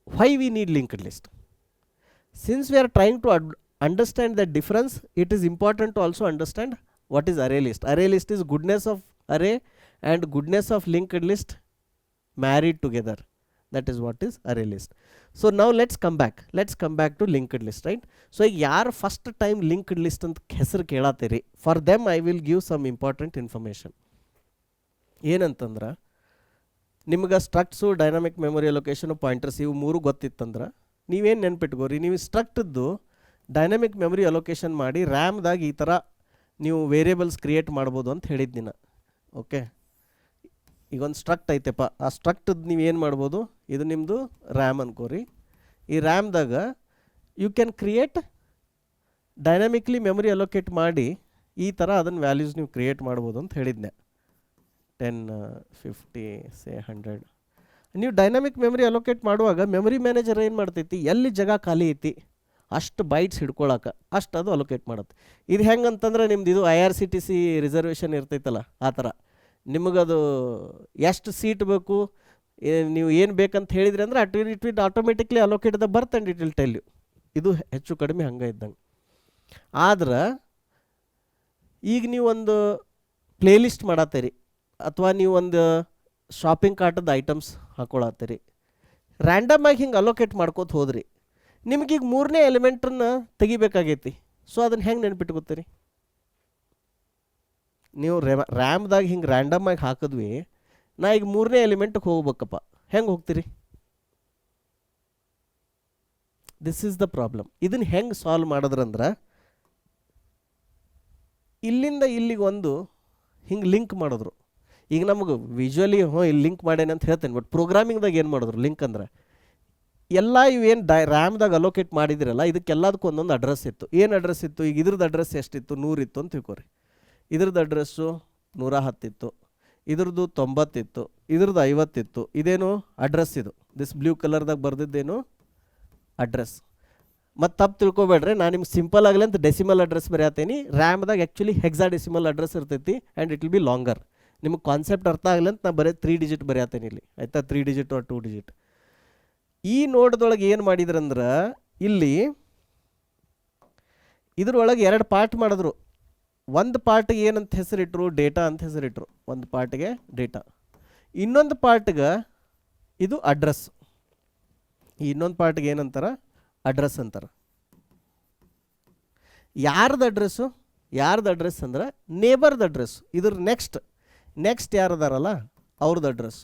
why we need linked list. Since we are trying to understand the difference, it is important to also understand what is array list. Array list is goodness of array and goodness of linked list married together. That is what is array list. So now let's come back to linked list, right? So yaar first time linked list ant ಹೆಸರು ಕೇಳಾತೀರಿ, for them I will give some important information. ಏನಂತಂದ್ರೆ ನಿಮ್ಗೆ ಸ್ಟ್ರಕ್ಟ್ಸು, dynamic memory ಅಲೋಕೇಶನು, pointers ಇವು 3 ಗೊತ್ತಿತ್ತಂದ್ರೆ ನೀವೇನು ನೆನ್ಪಿಟ್ಕೋರಿ, ನೀವು ಸ್ಟ್ರಕ್ಟದ್ದು dynamic memory allocation ಮಾಡಿ ರ್ಯಾಮ್ದಾಗ ಈ ಥರ ನೀವು ವೇರಿಯೇಬಲ್ಸ್ ಕ್ರಿಯೇಟ್ ಮಾಡ್ಬೋದು ಅಂತ ಹೇಳಿದ್ದಿನ. ಓಕೆ, ಈಗ ಒಂದು ಸ್ಟ್ರಕ್ಟ್ ಐತೆಪ್ಪ, ಆ ಸ್ಟ್ರಕ್ಟದ್ದು ನೀವು ಏನು ಮಾಡ್ಬೋದು, ಇದು ನಿಮ್ಮದು ರ್ಯಾಮ್ ಅನ್ಕೋರಿ. ಈ ರ್ಯಾಮ್ದಾಗ you can create dynamically memory allocate ಮಾಡಿ ಈ ಥರ ಅದನ್ನು ವ್ಯಾಲ್ಯೂಸ್ ನೀವು ಕ್ರಿಯೇಟ್ ಮಾಡ್ಬೋದು ಅಂತ ಹೇಳಿದ್ನೆ. 10 50 ಸೇ 100. ನೀವು ಡೈನಾಮಿಕ್ ಮೆಮೊರಿ ಅಲೋಕೇಟ್ ಮಾಡುವಾಗ ಮೆಮೊರಿ ಮ್ಯಾನೇಜರ್ ಏನು ಮಾಡ್ತೈತಿ, ಎಲ್ಲಿ ಜಾಗ ಖಾಲಿ ಐತಿ ಅಷ್ಟು ಬೈಟ್ಸ್ ಹಿಡ್ಕೊಳಕ್ಕೆ ಅಷ್ಟು ಅದು ಅಲೋಕೇಟ್ ಮಾಡುತ್ತೆ. ಇದು ಹೆಂಗೆ ಅಂತಂದ್ರೆ ನಿಮ್ದು ಇದು IRCTC ರಿಸರ್ವೇಷನ್ ಇರ್ತೈತಲ್ಲ ಆ ಥರ, ನಿಮಗದು ಎಷ್ಟು ಸೀಟ್ ಬೇಕು, ನೀವು ಏನು ಬೇಕಂತ ಹೇಳಿದ್ರಿ ಅಂದರೆ it will automatically allocate the berth and it will tell you. ಇದು ಹೆಚ್ಚು ಕಡಿಮೆ ಹಂಗೆ ಇದ್ದಂಗೆ. ಆದ್ರೆ ಈಗ ನೀವು ಒಂದು ಪ್ಲೇಲಿಸ್ಟ್ ಮಾಡತ್ತೀರಿ ಅಥವಾ ನೀವು ಒಂದು ಶಾಪಿಂಗ್ ಕಾರ್ಟದ ಐಟಮ್ಸ್ ಹಾಕೊಳತ್ತೀರಿ, ರ್ಯಾಂಡಮ್ ಆಗಿ ಹಿಂಗೆ ಅಲೋಕೇಟ್ ಮಾಡ್ಕೋತ ಹೋದ್ರಿ, ನಿಮಗೀಗ 3ನೇ ಎಲಿಮೆಂಟನ್ನು ತೆಗಿಬೇಕಾಗೈತಿ. ಸೊ ಅದನ್ನು ಹೆಂಗೆ ನೆನ್ಪಿಟ್ಕೋತೀರಿ ನೀವು? ರ್ಯಾಮ್ದಾಗ ಹಿಂಗೆ ರ್ಯಾಂಡಮ್ ಆಗಿ ಹಾಕಿದ್ವಿ, ನಾ ಈಗ 3ನೇ ಎಲಿಮೆಂಟ್ಗೆ ಹೋಗ್ಬೇಕಪ್ಪ, ಹೆಂಗೆ ಹೋಗ್ತೀರಿ? This is the problem. ಇದನ್ನು ಹೆಂಗೆ ಸಾಲ್ವ್ ಮಾಡಿದ್ರಂದ್ರೆ, ಇಲ್ಲಿಂದ ಇಲ್ಲಿಗೆ ಒಂದು ಹಿಂಗೆ ಲಿಂಕ್ ಮಾಡಿದ್ರು. ಈಗ ನಮಗೆ ವಿಜುವಲಿ ಇಲ್ಲಿ ಲಿಂಕ್ ಮಾಡೇನೆ ಅಂತ ಹೇಳ್ತೇನೆ, ಬಟ್ ಪ್ರೋಗ್ರಾಮಿಂಗ್ದಾಗ ಏನು ಮಾಡಿದ್ರು ಲಿಂಕ್ ಅಂದ್ರೆ ಎಲ್ಲ ಇವೇನು ರ್ಯಾಮ್ದಾಗ ಅಲೋಕೇಟ್ ಮಾಡಿದಿರಲ್ಲ ಇದಕ್ಕೆಲ್ಲದಕ್ಕೂ ಒಂದೊಂದು ಅಡ್ರೆಸ್ ಇತ್ತು. ಏನು ಅಡ್ರೆಸ್ ಇತ್ತು? ಈಗ ಇದ್ರದ್ದು ಅಡ್ರೆಸ್ ಎಷ್ಟಿತ್ತು? 100 ಇತ್ತು ಅಂತ ತಿಳ್ಕೊರಿ. ಇದ್ರದ್ದು ಅಡ್ರೆಸ್ಸು 110 ಇತ್ತು, ಇದ್ರದ್ದು 90 ಇತ್ತು, ಇದ್ರದ್ದು 50 ಇತ್ತು. ಇದೇನು ಅಡ್ರೆಸ್? ಇದು ದಿಸ್ ಬ್ಲೂ ಕಲರ್ದಾಗ ಬರ್ದಿದ್ದೇನು ಅಡ್ರೆಸ್. ಮತ್ತು ತಪ್ಪು ತಿಳ್ಕೊಬೇಡ್ರಿ, ನಾನು ನಿಮ್ಗೆ ಸಿಂಪಲ್ ಆಗಲಿ ಅಂತ ಡೆಸಿಮಲ್ ಅಡ್ರೆಸ್ ಬರೆಯತ್ತೀನಿ. ರ್ಯಾಮ್ದಾಗ ಆ್ಯಕ್ಚುಲಿ ಹೆಕ್ಸಾ ಡೆಸಿಮಲ್ ಅಡ್ರೆಸ್ ಇರ್ತೈತಿ and it will be longer. ನಿಮಗೆ ಕಾನ್ಸೆಪ್ಟ್ ಅರ್ಥ ಆಗಲಿ ಅಂತ ನಾನು ಬರೀ 3 ಡಿಜಿಟ್ ಬರೆಯತ್ತೇನೆ ಇಲ್ಲಿ, ಆಯಿತಾ? 3 ಡಿಜಿಟ್ or 2 ಡಿಜಿಟ್. ಈ ನೋಡ್ದೊಳಗೆ ಏನು ಮಾಡಿದ್ರಂದ್ರೆ ಇಲ್ಲಿ ಇದ್ರೊಳಗೆ 2 ಪಾರ್ಟ್ ಮಾಡಿದ್ರು. ಒಂದು ಪಾರ್ಟಿಗೆ ಏನಂತ ಹೆಸರಿಟ್ರು? ಡೇಟಾ ಅಂತ ಹೆಸರಿಟ್ರು. ಒಂದು ಪಾರ್ಟಿಗೆ ಡೇಟಾ, ಇನ್ನೊಂದು ಪಾರ್ಟ್ಗೆ ಇದು ಅಡ್ರೆಸ್. ಇನ್ನೊಂದು ಪಾರ್ಟ್ಗೆ ಏನಂತಾರೆ? ಅಡ್ರೆಸ್ ಅಂತಾರೆ. ಯಾರ್ದು ಅಡ್ರೆಸ್ಸು? ಯಾರ್ದು ಅಡ್ರೆಸ್ ಅಂದ್ರೆ ನೇಬರ್ದು ಅಡ್ರೆಸ್. ಇದ್ರ ನೆಕ್ಸ್ಟ್ ಯಾರದಾರಲ್ಲ ಅವ್ರದ್ದು ಅಡ್ರೆಸ್.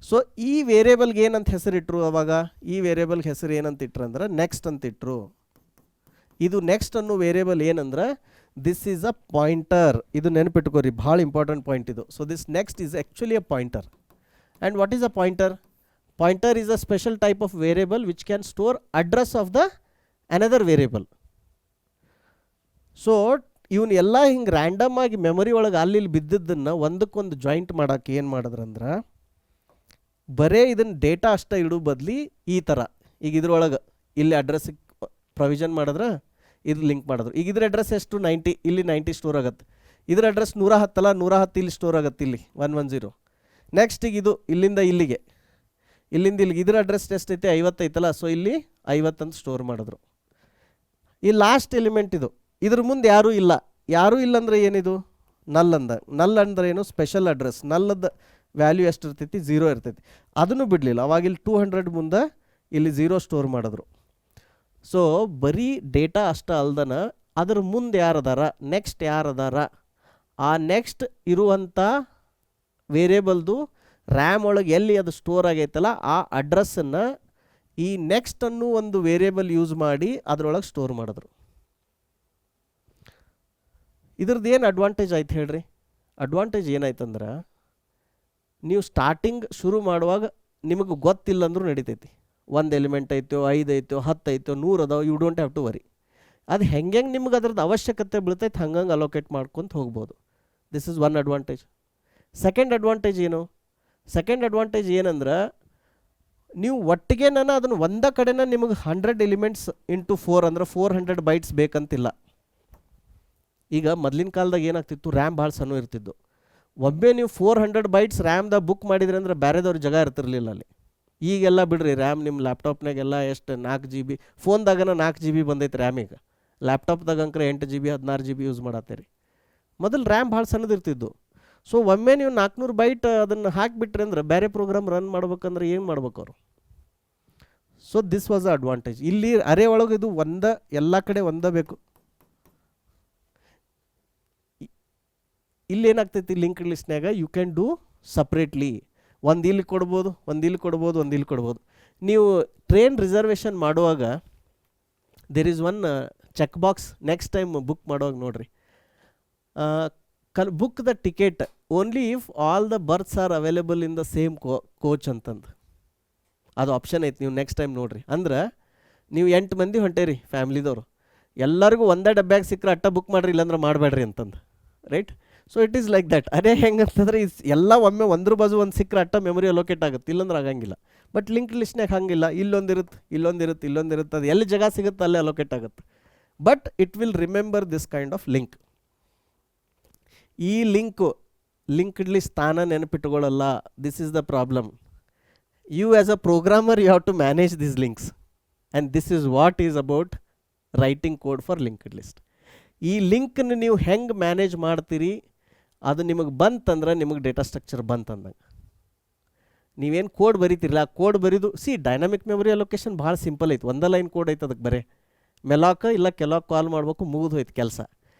ಸೊ ಈ ವೇರಿಯೇಬಲ್ಗೆ ಏನಂತ ಹೆಸರಿಟ್ರು ಅವಾಗ? ಈ ವೇರಿಯೇಬಲ್ಗೆ ಹೆಸರು ಏನಂತ ಇಟ್ರು ಅಂದ್ರೆ ನೆಕ್ಸ್ಟ್ ಅಂತ ಇಟ್ರು. ಇದು ನೆಕ್ಸ್ಟ್ ಅನ್ನೋ ವೇರಿಯೇಬಲ್ ಏನಂದ್ರೆ ದಿಸ್ ಈಸ್ ಅ ಪಾಯಿಂಟರ್. ಇದು ನೆನಪಿಟ್ಕೋರಿ, ಭಾಳ ಇಂಪಾರ್ಟೆಂಟ್ ಪಾಯಿಂಟ್ ಇದು. So this next is actually a pointer. And what is a pointer? Pointer is a special type of variable which can store address of the another variable. So ಇವನ್ ಎಲ್ಲ ಹಿಂಗೆ random ಆಗಿ memory ಒಳಗೆ ಅಲ್ಲಿ ಬಿದ್ದಿದ್ದನ್ನು ಒಂದಕ್ಕೊಂದು joint ಮಾಡೋಕ್ಕೆ ಏನು ಮಾಡಿದ್ರಂದ್ರೆ ಬರೇ ಇದನ್ನು ಡೇಟಾ ಅಷ್ಟೇ ಇಡೋ ಬದಲಿ ಈ ಥರ ಈಗ ಇದ್ರೊಳಗೆ ಇಲ್ಲಿ ಅಡ್ರೆಸ್ಸಿಗೆ ಪ್ರೊವಿಷನ್ ಮಾಡಿದ್ರೆ ಇದು ಲಿಂಕ್ ಮಾಡಿದ್ರು. ಈಗ ಇದ್ರ ಅಡ್ರೆಸ್ ಎಷ್ಟು? 90. ಇಲ್ಲಿ 90 ಸ್ಟೋರ್ ಆಗುತ್ತೆ. ಇದ್ರ ಅಡ್ರೆಸ್ 110 ಅಲ್ಲ, 110 ಇಲ್ಲಿ ಸ್ಟೋರ್ ಆಗುತ್ತೆ, ಇಲ್ಲಿ 110. ನೆಕ್ಸ್ಟ್ ಈಗ ಇದು ಇಲ್ಲಿಂದ ಇಲ್ಲಿಗೆ, ಇಲ್ಲಿಂದ ಇಲ್ಲಿಗೆ ಇದ್ರ ಅಡ್ರೆಸ್ ಎಷ್ಟೈತೆ? 50 ಐತಲ್ಲ. ಸೊ ಇಲ್ಲಿ 50 ಅಂತ ಸ್ಟೋರ್ ಮಾಡಿದ್ರು. ಈ ಲಾಸ್ಟ್ ಎಲಿಮೆಂಟ್ ಇದು. ಇದ್ರ ಮುಂದೆ ಯಾರೂ ಇಲ್ಲ. ಯಾರೂ ಇಲ್ಲ ಅಂದರೆ ಏನಿದು? ನಲ್ ಅಂದ್ರೆ ಏನು? Special address. ನಲ್ಲದ ವ್ಯಾಲ್ಯೂ ಎಷ್ಟು ಇರ್ತೈತಿ? 0 ಇರ್ತೈತಿ. ಅದನ್ನು ಬಿಡಲಿಲ್ಲ. ಅವಾಗ ಇಲ್ಲಿ 200 ಮುಂದೆ ಇಲ್ಲಿ 0 ಸ್ಟೋರ್ ಮಾಡಿದ್ರು. ಸೊ ಬರೀ ಡೇಟಾ ಅಷ್ಟೇ ಅಲ್ದನ ಅದ್ರ ಮುಂದೆ ಯಾರದಾರ, ನೆಕ್ಸ್ಟ್ ಯಾರದಾರ, ಆ ನೆಕ್ಸ್ಟ್ ಇರುವಂಥ ವೇರಿಯೇಬಲ್ದು ರ್ಯಾಮ್ ಒಳಗೆ ಎಲ್ಲಿ ಅದು ಸ್ಟೋರ್ ಆಗೈತಲ್ಲ ಆ ಅಡ್ರೆಸ್ಸನ್ನು ಈ ನೆಕ್ಸ್ಟ್ ಅನ್ನೋ ಒಂದು ವೇರಿಯೇಬಲ್ ಯೂಸ್ ಮಾಡಿ ಅದರೊಳಗೆ ಸ್ಟೋರ್ ಮಾಡಿದ್ರು. ಇದ್ರದ್ದು ಏನು ಅಡ್ವಾಂಟೇಜ್ ಆಯ್ತು ಹೇಳ್ರಿ? ಅಡ್ವಾಂಟೇಜ್ ಏನಾಯ್ತಂದ್ರೆ ನೀವು ಸ್ಟಾರ್ಟಿಂಗ್ ಶುರು ಮಾಡುವಾಗ ನಿಮಗೆ ಗೊತ್ತಿಲ್ಲ ಅಂದ್ರೂ ನಡಿತೈತಿ. 1 ಎಲಿಮೆಂಟ್ ಐತೋ, 5 ಐತೋ, 10 ಐತೋ, 100 ಅದಾವ, you don't have to worry. ಅದು ಹೆಂಗೆ ನಿಮ್ಗೆ ಅದ್ರದ್ದು ಅವಶ್ಯಕತೆ ಬೀಳ್ತೈತೆ ಹಂಗಂಗೆ ಅಲೋಕೇಟ್ ಮಾಡ್ಕೊತ ಹೋಗ್ಬೋದು. This is one advantage. Second advantage ಏನು? ಸೆಕೆಂಡ್ ಅಡ್ವಾಂಟೇಜ್ ಏನಂದ್ರೆ ನೀವು ಒಟ್ಟಿಗೆ ಅದನ್ನು ಒಂದೇ ಕಡೆನ ನಿಮಗೆ 100 ಎಲಿಮೆಂಟ್ಸ್ ಇಂಟು 4 ಅಂದ್ರೆ 400 ಬೈಟ್ಸ್ ಬೇಕಂತಿಲ್ಲ. ಈಗ ಮೊದಲಿನ ಕಾಲದಾಗ ಏನಾಗ್ತಿತ್ತು? ರ್ಯಾಮ್ ಭಾಳ ಸಣ್ಣ ಇರ್ತಿದ್ದು. ಒಮ್ಮೆ ನೀವು 400 ಬೈಟ್ಸ್ ರ್ಯಾಮ್ದಾಗ ಬುಕ್ ಮಾಡಿದ್ರಿ ಅಂದ್ರೆ ಬೇರೆದವ್ರ ಜಾಗ ಇರ್ತಿರ್ಲಿಲ್ಲ ಅಲ್ಲಿ. ಈಗೆಲ್ಲ ಬಿಡ್ರಿ, ರ್ಯಾಮ್ ನಿಮ್ಮ ಲ್ಯಾಪ್ಟಾಪ್ನಾಗೆಲ್ಲ ಎಷ್ಟು 4 GB, ಫೋನ್ದಾಗನ 4 GB ಬಂದೈತೆ ರ್ಯಾಮ್. ಈಗ ಲ್ಯಾಪ್ಟಾಪ್ದಾಗ ಅಂಕರೆ 8 GB 16 GB ಯೂಸ್ ಮಾಡತ್ತೀರಿ. ಮೊದಲು ರ್ಯಾಮ್ ಭಾಳ ಸಣ್ಣದಿರ್ತಿದ್ದು. ಸೊ ಒಮ್ಮೆ ನೀವು 400 ಬೈಟ್ ಅದನ್ನು ಹಾಕಿಬಿಟ್ರಿ ಅಂದ್ರೆ ಬೇರೆ ಪ್ರೋಗ್ರಾಮ್ ರನ್ ಮಾಡ್ಬೇಕಂದ್ರೆ ಏನು ಮಾಡ್ಬೇಕು ಅವರು? So this was a advantage. ಇಲ್ಲಿ ಅರೆ ಒಳಗೆ ಇದು ಎಲ್ಲ ಕಡೆ ಒಂದೇ ಬೇಕು. ಇಲ್ಲಿ ಏನಾಗ್ತೈತಿ? ಲಿಂಕ್ಡ್ ಲಿಸ್ಟ್ನಾಗ ಯು ಕ್ಯಾನ್ ಡೂ ಸಪ್ರೇಟ್ಲಿ. ಒಂದು ಇಲ್ಲಿ ಕೊಡ್ಬೋದು, ಒಂದು ಇಲ್ಲಿ ಕೊಡ್ಬೋದು, ಒಂದು ಇಲ್ಲಿ ಕೊಡ್ಬೋದು. ನೀವು ಟ್ರೈನ್ ರಿಸರ್ವೇಷನ್ ಮಾಡುವಾಗ there is one check box. Next time book ಮಾಡುವಾಗ ನೋಡಿರಿ, book the ticket only if all the berths are available in the same coach ಅಂತಂದು ಅದು ಆಪ್ಷನ್ ಐತೆ. ನೀವು ನೆಕ್ಸ್ಟ್ ಟೈಮ್ ನೋಡಿರಿ. ಅಂದ್ರೆ ನೀವು 8 ಮಂದಿ ಹೊಂಟೇರಿ ಫ್ಯಾಮ್ಲಿದವರು, ಎಲ್ಲರಿಗೂ ಒಂದೇ ಡಬ್ಬ್ಯಾಗ ಸಿಕ್ಕರೆ ಅಟ್ಟ ಬುಕ್ ಮಾಡಿರಿ, ಇಲ್ಲಾಂದ್ರೆ ಮಾಡಬೇಡ್ರಿ ಅಂತಂದು, right? So it is like that. ಅದೇ ಹೆಂಗಂತಂದ್ರೆ ಎಲ್ಲ ಒಮ್ಮೆ ಒಂದ್ರ ಬಾಜು ಒಂದು ಸಿಕ್ಕರೆ ಅಟ್ಟ ಮೆಮೊರಿ ಅಲೋಕೇಟ್ ಆಗುತ್ತೆ, ಇಲ್ಲಂದ್ರೆ ಆಗಂಗಿಲ್ಲ. ಬಟ್ ಲಿಂಕ್ ಲಿಸ್ಟ್ನಾಗ ಹಂಗಿಲ್ಲ. ಇಲ್ಲೊಂದಿರುತ್ತೆ, ಇಲ್ಲೊಂದಿರುತ್ತೆ, ಇಲ್ಲೊಂದಿರುತ್ತೆ. ಅದು ಎಲ್ಲಿ ಜಾಗ ಸಿಗುತ್ತೆ ಅಲ್ಲೇ ಅಲೋಕೇಟ್ ಆಗುತ್ತೆ. But it will remember this kind of link. ಈ ಲಿಂಕ್ಡ್ ಲಿಸ್ಟ್ ತಾನ ನೆನಪಿಟ್ಟುಕೊಳ್ಳಲ್ಲ. This is the problem. You as a programmer you have to manage this links and this is what is about writing code for linked list. ಈ ಲಿಂಕನ್ನು ನೀವು ಹೆಂಗೆ manage ಮಾಡ್ತೀರಿ ಅದು ನಿಮಗೆ ಬಂತಂದ್ರೆ ನಿಮಗೆ ಡೇಟಾ ಸ್ಟ್ರಕ್ಚರ್ ಬಂತಂದಂಗೆ. ನೀವೇನು ಕೋಡ್ ಬರೀತಿರಲ್ಲ, ಕೋಡ್ ಬರೀದು ಡೈನಾಮಿಕ್ ಮೆಮೊರಿ ಅಲೋಕೇಶನ್ ಭಾಳ ಸಿಂಪಲ್ ಐತೆ. ಒಂದೇ ಲೈನ್ ಕೋಡ್ ಐತೆ, ಅದಕ್ಕೆ ಬರೀ ಮೆಲಾಕ್ ಇಲ್ಲ ಕೆಲಾಕ್ ಕಾಲ್ ಮಾಡ್ಬೇಕು, ಮುಗಿದು ಹೋಯ್ತು ಕೆಲಸ.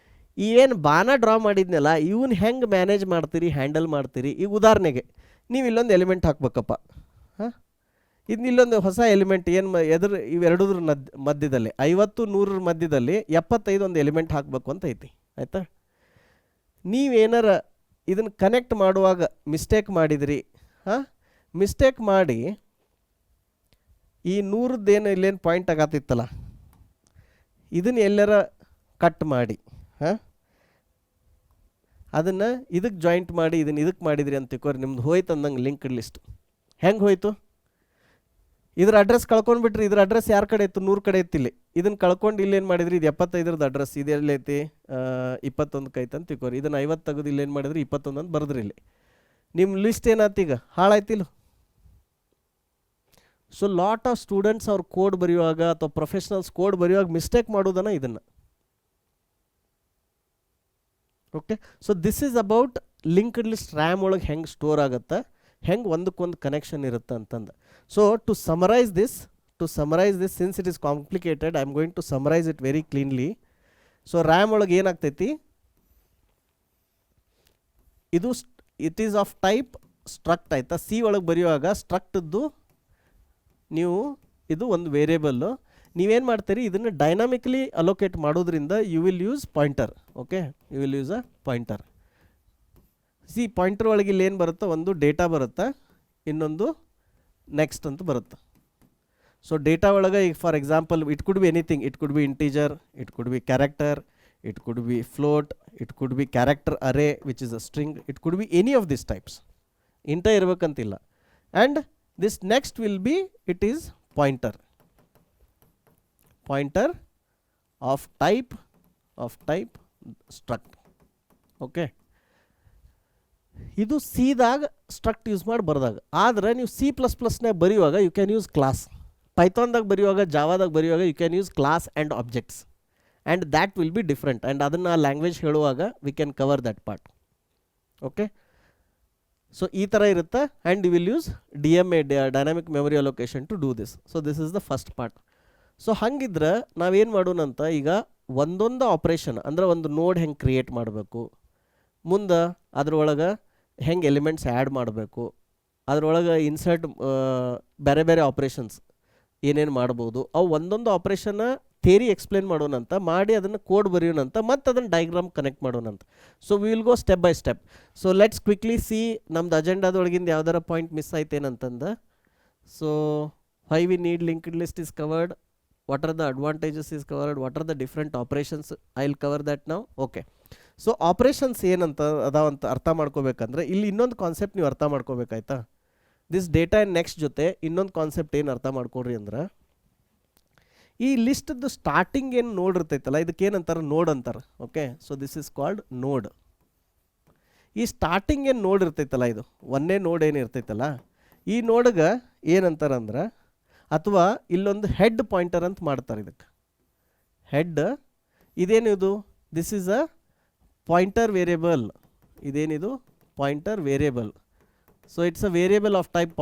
ಏನು ಬಾನ ಡ್ರಾ ಮಾಡಿದ್ನಲ್ಲ ಇವನ್ನ ಹೆಂಗೆ ಮ್ಯಾನೇಜ್ ಮಾಡ್ತೀರಿ, ಹ್ಯಾಂಡಲ್ ಮಾಡ್ತೀರಿ? ಈಗ ಉದಾಹರಣೆಗೆ ನೀವು ಇಲ್ಲೊಂದು ಎಲಿಮೆಂಟ್ ಹಾಕ್ಬೇಕಪ್ಪ. ಇನ್ನು ಇಲ್ಲೊಂದು ಹೊಸ ಎಲಿಮೆಂಟ್ ಏನು ಇವೆರಡೂದ್ರ ಮಧ್ಯದಲ್ಲಿ 50 100 ಮಧ್ಯದಲ್ಲಿ 75 ಒಂದು ಎಲಿಮೆಂಟ್ ಹಾಕಬೇಕು ಅಂತ ಐತಿ, ಆಯಿತಾ? ನೀವೇನಾರ ಇದನ್ನು ಕನೆಕ್ಟ್ ಮಾಡುವಾಗ ಮಿಸ್ಟೇಕ್ ಮಾಡಿದ್ರಿ, ಹಾಂ, ಮಿಸ್ಟೇಕ್ ಮಾಡಿ ಈ 100ದ್ದೇನು ಇಲ್ಲೇನು ಪಾಯಿಂಟ್ ಆಗತ್ತಿತ್ತಲ್ಲ ಇದನ್ನು ಎಲ್ಲರ ಕಟ್ ಮಾಡಿ, ಹಾಂ, ಅದನ್ನು ಇದಕ್ಕೆ ಜಾಯಿಂಟ್ ಮಾಡಿ ಇದನ್ನು ಇದಕ್ಕೆ ಮಾಡಿದ್ರಿ ಅಂತ ತಿಳ್ಕೊರಿ, ನಿಮ್ದು ಹೋಯ್ತು ಅಂದಂಗೆ ಲಿಂಕ್ಡ್ ಲಿಸ್ಟ್. ಹೆಂಗೆ ಹೋಯ್ತು? ಇದ್ರ ಅಡ್ರೆಸ್ ಕಳ್ಕೊಂಡ್ಬಿಟ್ರಿ, ಇದ್ರ ಅಡ್ರೆಸ್ ಯಾರ ಕಡೆ ಇತ್ತು? 100 ಕಡೆ ಇತ್ತು. ಇಲ್ಲಿ ಇದನ್ನು ಕಳ್ಕೊಂಡು ಇಲ್ಲೇನು ಮಾಡಿದ್ರಿ? ಇದು 75ರದ ಅಡ್ರೆಸ್ ಇದೆಲ್ಲ ಐತಿ, 21ಕ್ಕೆ ಐತೆ ಅಂತ ತಿಳ್ಕೊರಿ. ಇದನ್ನು 50 ತೆಗೆದು ಇಲ್ಲೇನು ಮಾಡಿದ್ರಿ? 21 ಅಂತ ಬರೆದ್ರಿ. ಇಲ್ಲಿ ನಿಮ್ಮ ಲಿಸ್ಟ್ ಏನಾಯ್ತು? ಈಗ ಹಾಳಾಯ್ತಿಲ್ಲ. ಸೊ ಲಾಟ್ ಆಫ್ ಸ್ಟೂಡೆಂಟ್ಸ್ ಅವ್ರು ಕೋಡ್ ಬರೆಯುವಾಗ ಅಥವಾ ಪ್ರೊಫೆಷ್ನಲ್ಸ್ ಕೋಡ್ ಬರೆಯುವಾಗ ಮಿಸ್ಟೇಕ್ ಮಾಡೋದನ್ನ ಇದನ್ನು. Okay, so this is about linked list RAM ಒಳಗೆ ಹೆಂಗೆ ಸ್ಟೋರ್ ಆಗುತ್ತೆ, ಹೆಂಗೆ ಒಂದಕ್ಕೊಂದು ಕನೆಕ್ಷನ್ ಇರುತ್ತೆ ಅಂತಂದು. So to summarize this, since it is complicated, I am going to summarize it very cleanly. So RAM ಒಳಗೆ ಏನಾಗ್ತೈತಿ, ಇದು it is of type struct ಆಯ್ತಾ. ಸಿ ಒಳಗೆ ಬರೆಯುವಾಗ ಸ್ಟ್ರಕ್ಟದ್ದು ನೀವು ಇದು ಒಂದು ವೇರಿಯೇಬಲ್ಲು, ನೀವೇನು ಮಾಡ್ತೀರಿ ಇದನ್ನು ಡೈನಾಮಿಕಲಿ ಅಲೋಕೇಟ್ ಮಾಡೋದ್ರಿಂದ you will use pointer. Okay, you will use a pointer. C pointer ಒಳಗೆ ಇಲ್ಲಿ ಏನು ಬರುತ್ತೋ, ಒಂದು ಡೇಟಾ ಬರುತ್ತೆ, ಇನ್ನೊಂದು ನೆಕ್ಸ್ಟ್ ಅಂತ ಬರುತ್ತೆ. ಸೊ ಡೇಟಾ ಒಳಗೆ ಈಗ for example it could be anything, it could be integer, it could be character, it could be float, it could be character array which is a string, it could be any of this types. Int ಇರಬೇಕಂತಿಲ್ಲ. And this next will be, it is pointer of type struct. okay, ಇದು ಸಿದಾಗ struct use ಮಾಡಿ ಬರ್ದಾಗ. ಆದರೆ ನೀವು C++ನಾಗ ಬರೆಯುವಾಗ you can use class, ಪೈಥಾನ್ದಾಗ ಬರೆಯುವಾಗ, ಜಾವಾದಾಗ ಬರೆಯುವಾಗ you can use class and objects, and that will be different. And ಅದನ್ನು ಲ್ಯಾಂಗ್ವೇಜ್ ಹೇಳುವಾಗ we can cover that part. Okay, so ಈ ಥರ ಇರುತ್ತೆ. And you will use DMA, dynamic memory allocation, to do this. So this is the first part. So ಹಂಗಿದ್ರೆ ನಾವೇನು ಮಾಡೋಣಂತ, ಈಗ ಒಂದೊಂದು operation ಅಂದರೆ ಒಂದು ನೋಡ್ ಹೆಂಗೆ ಕ್ರಿಯೇಟ್ ಮಾಡಬೇಕು, ಮುಂದೆ ಅದ್ರೊಳಗೆ ಹೆಂಗೆ ಎಲಿಮೆಂಟ್ಸ್ ಆ್ಯಡ್ ಮಾಡಬೇಕು, ಅದ್ರೊಳಗೆ ಇನ್ಸರ್ಟ್ ಬೇರೆ ಬೇರೆ ಆಪ್ರೇಷನ್ಸ್ ಏನೇನು ಮಾಡ್ಬೋದು, ಅವು ಒಂದೊಂದು ಆಪ್ರೇಷನ್ನ ಥೇರಿ ಎಕ್ಸ್ಪ್ಲೇನ್ ಮಾಡೋಣಂತ, ಮಾಡಿ ಅದನ್ನು ಕೋಡ್ ಬರೆಯೋಣಂತ, ಮತ್ತು ಅದನ್ನು ಡೈಗ್ರಾಮ್ ಕನೆಕ್ಟ್ ಮಾಡೋಣಂತ. So we will go step by step. So let's quickly see ನಮ್ದು ಅಜೆಂಡಾದೊಳಗಿಂದ ಯಾವ್ದಾರ ಪಾಯಿಂಟ್ ಮಿಸ್ ಆಯ್ತೇನಂತಂದು. So why we need linked list is covered, what are the advantages is covered, what are the different operations, I will cover that ನಾವು. Okay, so operations ಏನಂತ ಅದಾವಂತ ಅರ್ಥ ಮಾಡ್ಕೋಬೇಕಂದ್ರೆ ಇಲ್ಲಿ ಇನ್ನೊಂದು ಕಾನ್ಸೆಪ್ಟ್ ನೀವು ಅರ್ಥ ಮಾಡ್ಕೋಬೇಕಾಯ್ತಾ. ದಿಸ್ ಡೇಟಾ ಆ್ಯಂಡ್ ನೆಕ್ಸ್ಟ್ ಜೊತೆ ಇನ್ನೊಂದು ಕಾನ್ಸೆಪ್ಟ್ ಏನು ಅರ್ಥ ಮಾಡ್ಕೊಡ್ರಿ ಅಂದ್ರೆ, ಈ ಲಿಸ್ಟ್ದು ಸ್ಟಾರ್ಟಿಂಗ್ ಏನು ನೋಡ್ ಇರ್ತೈತಲ್ಲ ಇದಕ್ಕೆ ಏನಂತಾರೆ? ನೋಡ್ ಅಂತಾರೆ. Okay, so this is called ನೋಡ್. ಈ ಸ್ಟಾರ್ಟಿಂಗ್ ಏನು ನೋಡ್ ಇರ್ತೈತಲ್ಲ, ಇದು ಒಂದೇ ನೋಡ್ ಏನು ಇರ್ತೈತಲ್ಲ, ಈ ನೋಡ್ಗೆ ಏನಂತಾರಂದ್ರೆ, ಅಥವಾ ಇಲ್ಲೊಂದು ಹೆಡ್ ಪಾಯಿಂಟರ್ ಅಂತ ಮಾಡ್ತಾರೆ. ಇದಕ್ಕೆ ಹೆಡ್, ಇದೇನಿದು? This is a pointer variable. ಇದೇನಿದು? Pointer variable. So it's a variable of type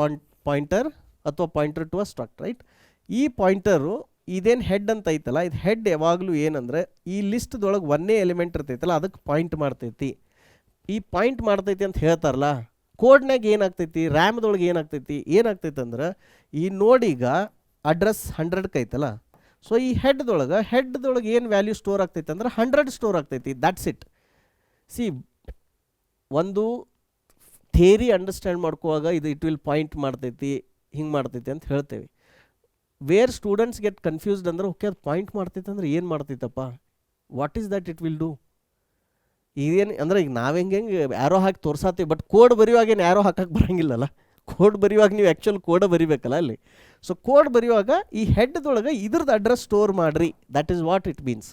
pointer ಅಥವಾ pointer to a struct, right? ಈ ಪಾಯಿಂಟರು ಇದೇನು ಹೆಡ್ ಅಂತ ಐತಲ್ಲ, ಇದು ಹೆಡ್ ಯಾವಾಗಲೂ ಏನಂದರೆ ಈ ಲಿಸ್ಟ್ದೊಳಗೆ ಒಂದೇ ಎಲಿಮೆಂಟ್ ಇರ್ತೈತಲ್ಲ ಅದಕ್ಕೆ ಪಾಯಿಂಟ್ ಮಾಡ್ತೈತಿ. ಈ ಪಾಯಿಂಟ್ ಮಾಡ್ತೈತಿ ಅಂತ ಹೇಳ್ತಾರಲ್ಲ, ಕೋಡ್ನಾಗ ಏನಾಗ್ತೈತಿ, ರ್ಯಾಮ್ದೊಳಗೆ ಏನಾಗ್ತೈತಿ ಅಂದ್ರೆ, ಈ ನೋಡೀಗ ಅಡ್ರೆಸ್ 100ಕ್ಕೆ ಐತಲ್ಲ, ಸೊ ಈ ಹೆಡ್ದೊಳಗೆ ಏನು ವ್ಯಾಲ್ಯೂ ಸ್ಟೋರ್ ಆಗ್ತೈತಿ ಅಂದ್ರೆ 100 ಸ್ಟೋರ್ ಆಗ್ತೈತಿ. That's it. ಸಿ ಒಂದು ಥಿಯರಿ ಅಂಡರ್ಸ್ಟ್ಯಾಂಡ್ ಮಾಡ್ಕೋವಾಗ ಇದು ಇಟ್ ವಿಲ್ ಪಾಯಿಂಟ್ ಮಾಡ್ತೈತಿ, ಹಿಂಗೆ ಮಾಡ್ತೈತಿ ಅಂತ ಹೇಳ್ತೇವೆ. ವೇರ್ ಸ್ಟೂಡೆಂಟ್ಸ್ ಗೆಟ್ ಕನ್ಫ್ಯೂಸ್ಡ್ ಅಂದ್ರೆ, ಓಕೆ ಅದು ಪಾಯಿಂಟ್ ಮಾಡ್ತೈತೆ ಅಂದ್ರೆ ಏನು ಮಾಡ್ತೈತಪ್ಪ, what is that it will do? ಇದೇನು ಅಂದರೆ ಈಗ ನಾವು ಹೆಂಗೆ ಯಾರೋ ಹಾಕಿ ತೋರ್ಸಾತೀವಿ, ಬಟ್ ಕೋಡ್ ಬರೆಯುವಾಗ ಏನು ಯಾರೋ ಹಾಕಕ್ಕೆ ಬರೋಂಗಿಲ್ಲಲ್ಲ. ಕೋಡ್ ಬರೆಯುವಾಗ ನೀವು ಆ್ಯಕ್ಚುಲ್ ಕೋಡ್ ಬರಿಬೇಕಲ್ಲ ಅಲ್ಲಿ. ಸೊ ಕೋಡ್ ಬರೆಯುವಾಗ ಈ ಹೆಡ್ದೊಳಗೆ ಇದ್ರದ್ದು ಅಡ್ರೆಸ್ ಸ್ಟೋರ್ ಮಾಡಿರಿ, that is what it means.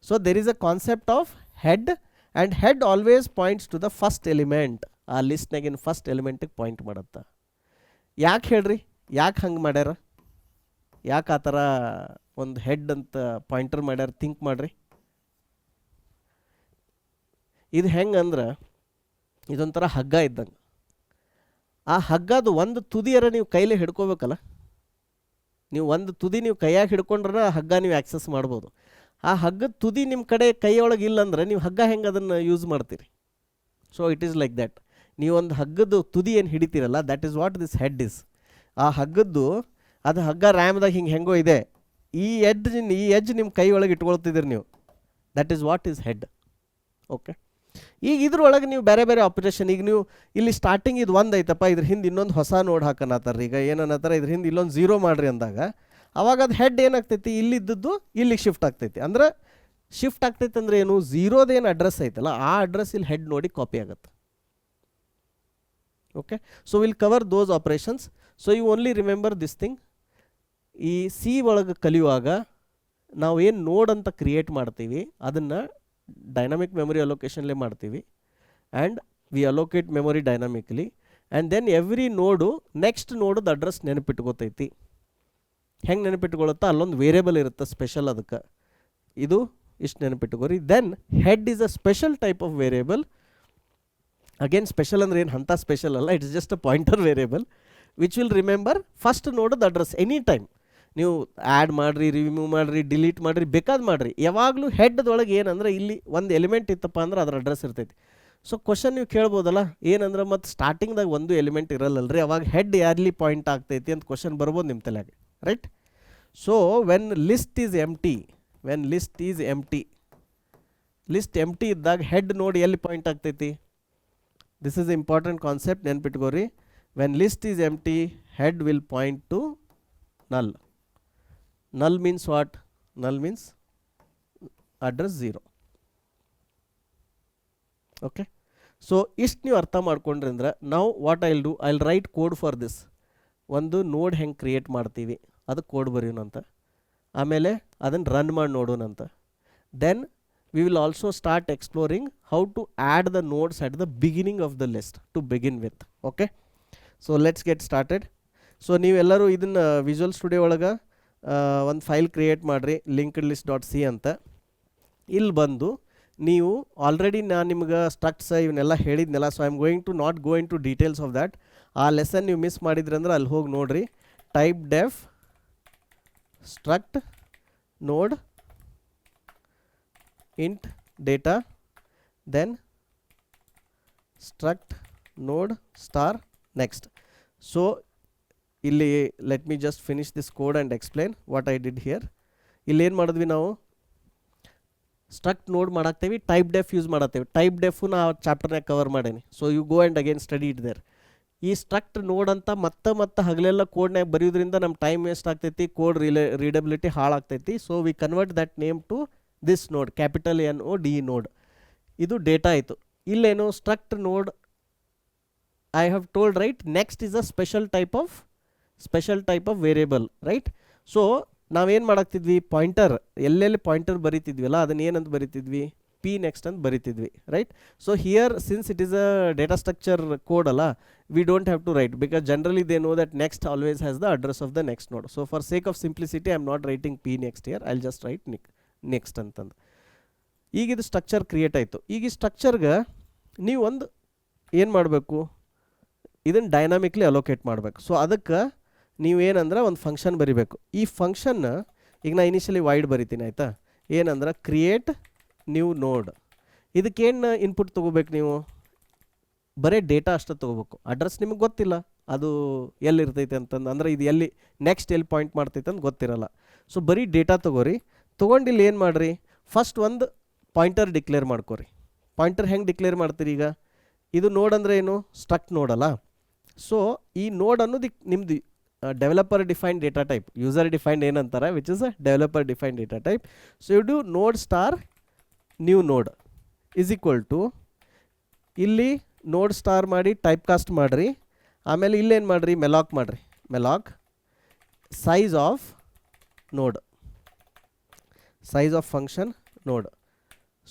So there is a concept of head, and head always points to the first element. ಆ ಲಿಸ್ಟ್ನಾಗಿನ ಫಸ್ಟ್ ಎಲಿಮೆಂಟಿಗೆ ಪಾಯಿಂಟ್ ಮಾಡುತ್ತೆ. ಯಾಕೆ ಹೇಳ್ರಿ, ಯಾಕೆ ಹಂಗೆ ಮಾಡ್ಯಾರ, ಯಾಕೆ ಆ ಥರ ಒಂದು ಹೆಡ್ ಅಂತ ಪಾಯಿಂಟರ್ ಮಾಡ್ಯಾರ? ಥಿಂಕ್ ಮಾಡಿರಿ. ಇದು ಹೆಂಗೆ ಅಂದ್ರೆ, ಇದೊಂಥರ ಹಗ್ಗ ಇದ್ದಂಗೆ. ಆ ಹಗ್ಗದು ಒಂದು ತುದಿಯರ ನೀವು ಕೈಲೇ ಹಿಡ್ಕೋಬೇಕಲ್ಲ. ನೀವು ಒಂದು ತುದಿ ನೀವು ಕೈಯಾಗ ಹಿಡ್ಕೊಂಡ್ರೆ ಆ ಹಗ್ಗ ನೀವು ಆ್ಯಕ್ಸಸ್ ಮಾಡ್ಬೋದು. ಆ ಹಗ್ಗದ ತುದಿ ನಿಮ್ಮ ಕಡೆ ಕೈಯೊಳಗೆ ಇಲ್ಲಂದ್ರೆ ನೀವು ಹಗ್ಗ ಹೆಂಗೆ ಅದನ್ನು ಯೂಸ್ ಮಾಡ್ತೀರಿ? So it is like that. ನೀವೊಂದು ಹಗ್ಗದ್ದು ತುದಿ ಏನು ಹಿಡಿತೀರಲ್ಲ, that is what this head is. ಆ ಹಗ್ಗದ್ದು ಅದು ಹಗ್ಗ ರ್ಯಾಮ್ದಾಗ ಹೆಂಗೋ ಇದೆ, ಈ ಎಡ್ಜ್ ನಿಮ್ಮ ಕೈ ಒಳಗೆ ಇಟ್ಕೊಳ್ತಿದ್ದೀರಿ ನೀವು, that is what is head. Okay, ಈಗ ಇದ್ರೊಳಗೆ ನೀವು ಬೇರೆ ಬೇರೆ ಆಪರೇಷನ್, ಈಗ ನೀವು ಇಲ್ಲಿ ಸ್ಟಾರ್ಟಿಂಗ್ ಇದು ಒಂದು ಐತಪ್ಪ, ಇದ್ರ ಹಿಂದೆ ಇನ್ನೊಂದು ಹೊಸ ನೋಡ್ ಹಾಕನತ್ತಾರ. ಈಗ ಏನನ್ನತ್ತಾರ, ಇದ್ರ ಹಿಂದೆ ಇಲ್ಲೊಂದು 0 ಮಾಡಿರಿ ಅಂದಾಗ ಅವಾಗ ಅದು ಹೆಡ್ ಏನಾಗ್ತೈತಿ, ಇಲ್ಲಿದ್ದದ್ದು ಇಲ್ಲಿಗೆ ಶಿಫ್ಟ್ ಆಗ್ತೈತಿ. ಅಂದ್ರೆ ಶಿಫ್ಟ್ ಆಗ್ತೈತೆ ಅಂದರೆ ಏನು, 0ದ ಏನು ಅಡ್ರೆಸ್ ಐತಲ್ಲ ಆ ಅಡ್ರೆಸ್ ಇಲ್ಲಿ ಹೆಡ್ ನೋಡಿ ಕಾಪಿ ಆಗುತ್ತೆ. Okay, so will cover those operations. So you only remember this thing. ಈ ಸಿ ಒಳಗೆ ಕಲಿಯುವಾಗ ನಾವು ಏನು ನೋಡ್ ಅಂತ ಕ್ರಿಯೇಟ್ ಮಾಡ್ತೀವಿ ಅದನ್ನು ಡೈನಾಮಿಕ್ ಮೆಮೊರಿ ಅಲೋಕೇಶನ್ಲೇ ಮಾಡ್ತೀವಿ. And we allocate memory dynamically. And then every node next ನೋಡೋದು ಅಡ್ರೆಸ್ ನೆನಪಿಟ್ಕೋತೈತಿ. ಹೆಂಗೆ ನೆನಪಿಟ್ಕೊಳ್ಳುತ್ತಾ, ಅಲ್ಲೊಂದು ವೇರಿಯಬಲ್ ಇರುತ್ತೆ ಸ್ಪೆಷಲ್, ಅದಕ್ಕೆ ಇದು ಇಷ್ಟು ನೆನಪಿಟ್ಕೋರಿ. Then head is a special type of variable. Again special ಅಂದರೆ ಏನು ಅಂಥ ಸ್ಪೆಷಲ್ ಅಲ್ಲ, it's just a pointer variable which will remember first ನೋಡೋದು ಅಡ್ರೆಸ್ ಎನಿ ಟೈಮ್. ನೀವು ಆ್ಯಡ್ ಮಾಡಿರಿ, ರಿಮೂವ್ ಮಾಡಿರಿ, ಡಿಲೀಟ್ ಮಾಡಿರಿ, ಬೇಕಾದ ಮಾಡಿರಿ, ಯಾವಾಗಲೂ ಹೆಡ್ದೊಳಗೆ ಏನಂದ್ರೆ ಇಲ್ಲಿ ಒಂದು ಎಲಿಮೆಂಟ್ ಇತ್ತಪ್ಪ ಅಂದ್ರೆ ಅದರ ಅಡ್ರೆಸ್ ಇರ್ತೈತಿ. ಸೊ ಕ್ವಶನ್ ನೀವು ಕೇಳ್ಬೋದಲ್ಲ, ಏನಂದ್ರೆ ಮತ್ತು ಸ್ಟಾರ್ಟಿಂಗ್ದಾಗ ಒಂದು ಎಲಿಮೆಂಟ್ ಇರಲ್ಲಲ್ರಿ, ಅವಾಗ ಹೆಡ್ ಯಾರ್ಲಿ ಪಾಯಿಂಟ್ ಆಗ್ತೈತಿ ಅಂತ ಕ್ವಶನ್ ಬರ್ಬೋದು ನಿಮ್ಮ ತಲೆಗೆ, right? So when list is empty, list empty ಇದ್ದಾಗ ಹೆಡ್ ನೋಡಿ ಎಲ್ಲಿ ಪಾಯಿಂಟ್ ಆಗ್ತೈತಿ? ದಿಸ್ ಈಸ್ ಇಂಪಾರ್ಟೆಂಟ್ ಕಾನ್ಸೆಪ್ಟ್, ನೆನ್ಪಿಟ್ಕೋರಿ. When list is empty head will point to null. Null means what? Null means address 0. Okay, so ಇಷ್ಟು ನೀವು ಅರ್ಥ ಮಾಡ್ಕೊಂಡ್ರಿ ಅಂದ್ರೆ ನಾವು what I'll do, I'll right code for this. ಒಂದು ನೋಡ್ ಹೆಂಗೆ ಕ್ರಿಯೇಟ್ ಮಾಡ್ತೀವಿ ಅದಕ್ಕೆ ಕೋಡ್ ಬರೆಯೋಣಂತ, ಆಮೇಲೆ ಅದನ್ನು ರನ್ ಮಾಡಿ ನೋಡೋಣಂತ. Then we will also start exploring how to add the nodes at the beginning of the list to begin with. Okay, so let's get started. So ನೀವೆಲ್ಲರೂ ಇದನ್ನು ವಿಜುವಲ್ ಸ್ಟುಡಿಯೋ ಒಳಗೆ ಒಂದು ಫೈಲ್ ಕ್ರಿಯೇಟ್ ಮಾಡಿರಿ, linked list dot C ಅಂತ. ಇಲ್ಲಿ ಬಂದು ನೀವು already ನಾನು ನಿಮ್ಗೆ ಸ್ಟ್ರಕ್ಟ್ಸ್ ಇವನ್ನೆಲ್ಲ ಹೇಳಿದ್ನೆಲ್ಲ. So I am going to not go into details of that. ಆ ಲೆಸನ್ ನೀವು ಮಿಸ್ ಮಾಡಿದ್ರಿ ಅಂದ್ರೆ ಅಲ್ಲಿ ಹೋಗಿ ನೋಡಿರಿ. Typedef struct node int data, then struct node star next. So ಇಲ್ಲಿ let me just finish this code and explain what I did here. ಇಲ್ಲಿ ಏನು ಮಾಡಿದ್ವಿ ನಾವು, ಸ್ಟ್ರಕ್ಟ್ ನೋಡ್ ಮಾಡಾಕ್ತೇವೆ, ಟೈಪ್ ಡೆಫ್ ಯೂಸ್ ಮಾಡತ್ತೇವೆ. ಟೈಪ್ ಡೆಫು ನಾ ಚಾಪ್ಟರ್ನಾಗ cover ಮಾಡೇನಿ. So you go and again study it there. ಈ ಸ್ಟ್ರಕ್ಟ್ ನೋಡ್ ಅಂತ ಮತ್ತೆ ಹಗಲೆಲ್ಲ ಕೋಡ್ನಾಗ ಬರೆಯೋದ್ರಿಂದ ನಮ್ಮ ಟೈಮ್ ವೇಸ್ಟ್ ಆಗ್ತೈತಿ, code readability ಹಾಳಾಗ್ತೈತಿ. So we convert that name to this node, capital NOD node. ಇದು ಡೇಟಾ ಆಯಿತು. ಇಲ್ಲೇನು struct node I have told, right? Next is a special type of variable, right? So ನಾವೇನು ಮಾಡಾಕ್ತಿದ್ವಿ, pointer ಎಲ್ಲೆಲ್ಲಿ pointer ಬರೀತಿದ್ವಿಲ್ಲ ಅದನ್ನ ಏನಂತ ಬರೀತಿದ್ವಿ, P next ಅಂತ ಬರೀತಿದ್ವಿ, right? So here since it is a data structure code ಅಲ್ಲ, we don't have to write because generally they know that next always has the address of the next node. So for sake of simplicity I am not writing P next here, I will just write next ಅಂತಂದು. ಈಗ ಇದು structure create ಆಯಿತು. ಈಗ ಈ ಸ್ಟ್ರಕ್ಚರ್ಗೆ ನೀವು ಒಂದು ಏನು ಮಾಡಬೇಕು, ಇದನ್ನು ಡೈನಾಮಿಕ್ಲಿ ಅಲೋಕೇಟ್ ಮಾಡಬೇಕು. ಸೊ ಅದಕ್ಕೆ ನೀವೇನಂದ್ರೆ ಒಂದು ಫಂಕ್ಷನ್ ಬರಿಬೇಕು. ಈ ಫಂಕ್ಷನ್ನ ಈಗ ನಾ ಇನಿಷಿಯಲಿ ವೈಡ್ ಬರಿತೀನಿ, ಆಯಿತಾ? ಏನಂದ್ರೆ ಕ್ರಿಯೇಟ್ ನ್ಯೂ ನೋಡ್. ಇದಕ್ಕೇನು ಇನ್ಪುಟ್ ತೊಗೋಬೇಕು ನೀವು, ಬರೀ ಡೇಟಾ ಅಷ್ಟೇ ತೊಗೋಬೇಕು. ಅಡ್ರೆಸ್ ನಿಮಗೆ ಗೊತ್ತಿಲ್ಲ ಅದು ಎಲ್ಲಿರ್ತೈತೆ ಅಂತಂದು, ಅಂದರೆ ಇದು ಎಲ್ಲಿ ನೆಕ್ಸ್ಟ್ ಎಲ್ಲಿ ಪಾಯಿಂಟ್ ಮಾಡ್ತೈತೆ ಅಂತ ಗೊತ್ತಿರಲ್ಲ. ಸೊ ಬರೀ ಡೇಟಾ ತೊಗೋರಿ. ತೊಗೊಂಡಿಲ್ಲಿ ಏನು ಮಾಡಿರಿ, ಫಸ್ಟ್ ಒಂದು ಪಾಯಿಂಟರ್ ಡಿಕ್ಲೇರ್ ಮಾಡ್ಕೊರಿ. ಪಾಯಿಂಟರ್ ಹೆಂಗೆ ಡಿಕ್ಲೇರ್ ಮಾಡ್ತೀರಿ, ಈಗ ಇದು ನೋಡ್ ಅಂದರೆ ಏನು, ಸ್ಟ್ರಕ್ಟ್ ನೋಡಲ್ಲ. ಸೊ ಈ ನೋಡ್ ಅನ್ನೋದು ನಿಮ್ಮದು developer defined data type, user defined ಏನಂತಾರೆ, which is a developer defined data type. So you do node star new node is equal to, ಇಲ್ಲಿ ನೋಡ್ ಸ್ಟಾರ್ ಮಾಡಿ ಟೈಪ್ ಕಾಸ್ಟ್ ಮಾಡಿರಿ. ಆಮೇಲೆ ಇಲ್ಲೇನು ಮಾಡಿರಿ, ಮೆಲಾಕ್ ಮಾಡಿರಿ. ಮೆಲಾಕ್ ಸೈಜ್ ಆಫ್ ನೋಡ್, ಸೈಜ್ ಆಫ್ ಫಂಕ್ಷನ್ ನೋಡ್.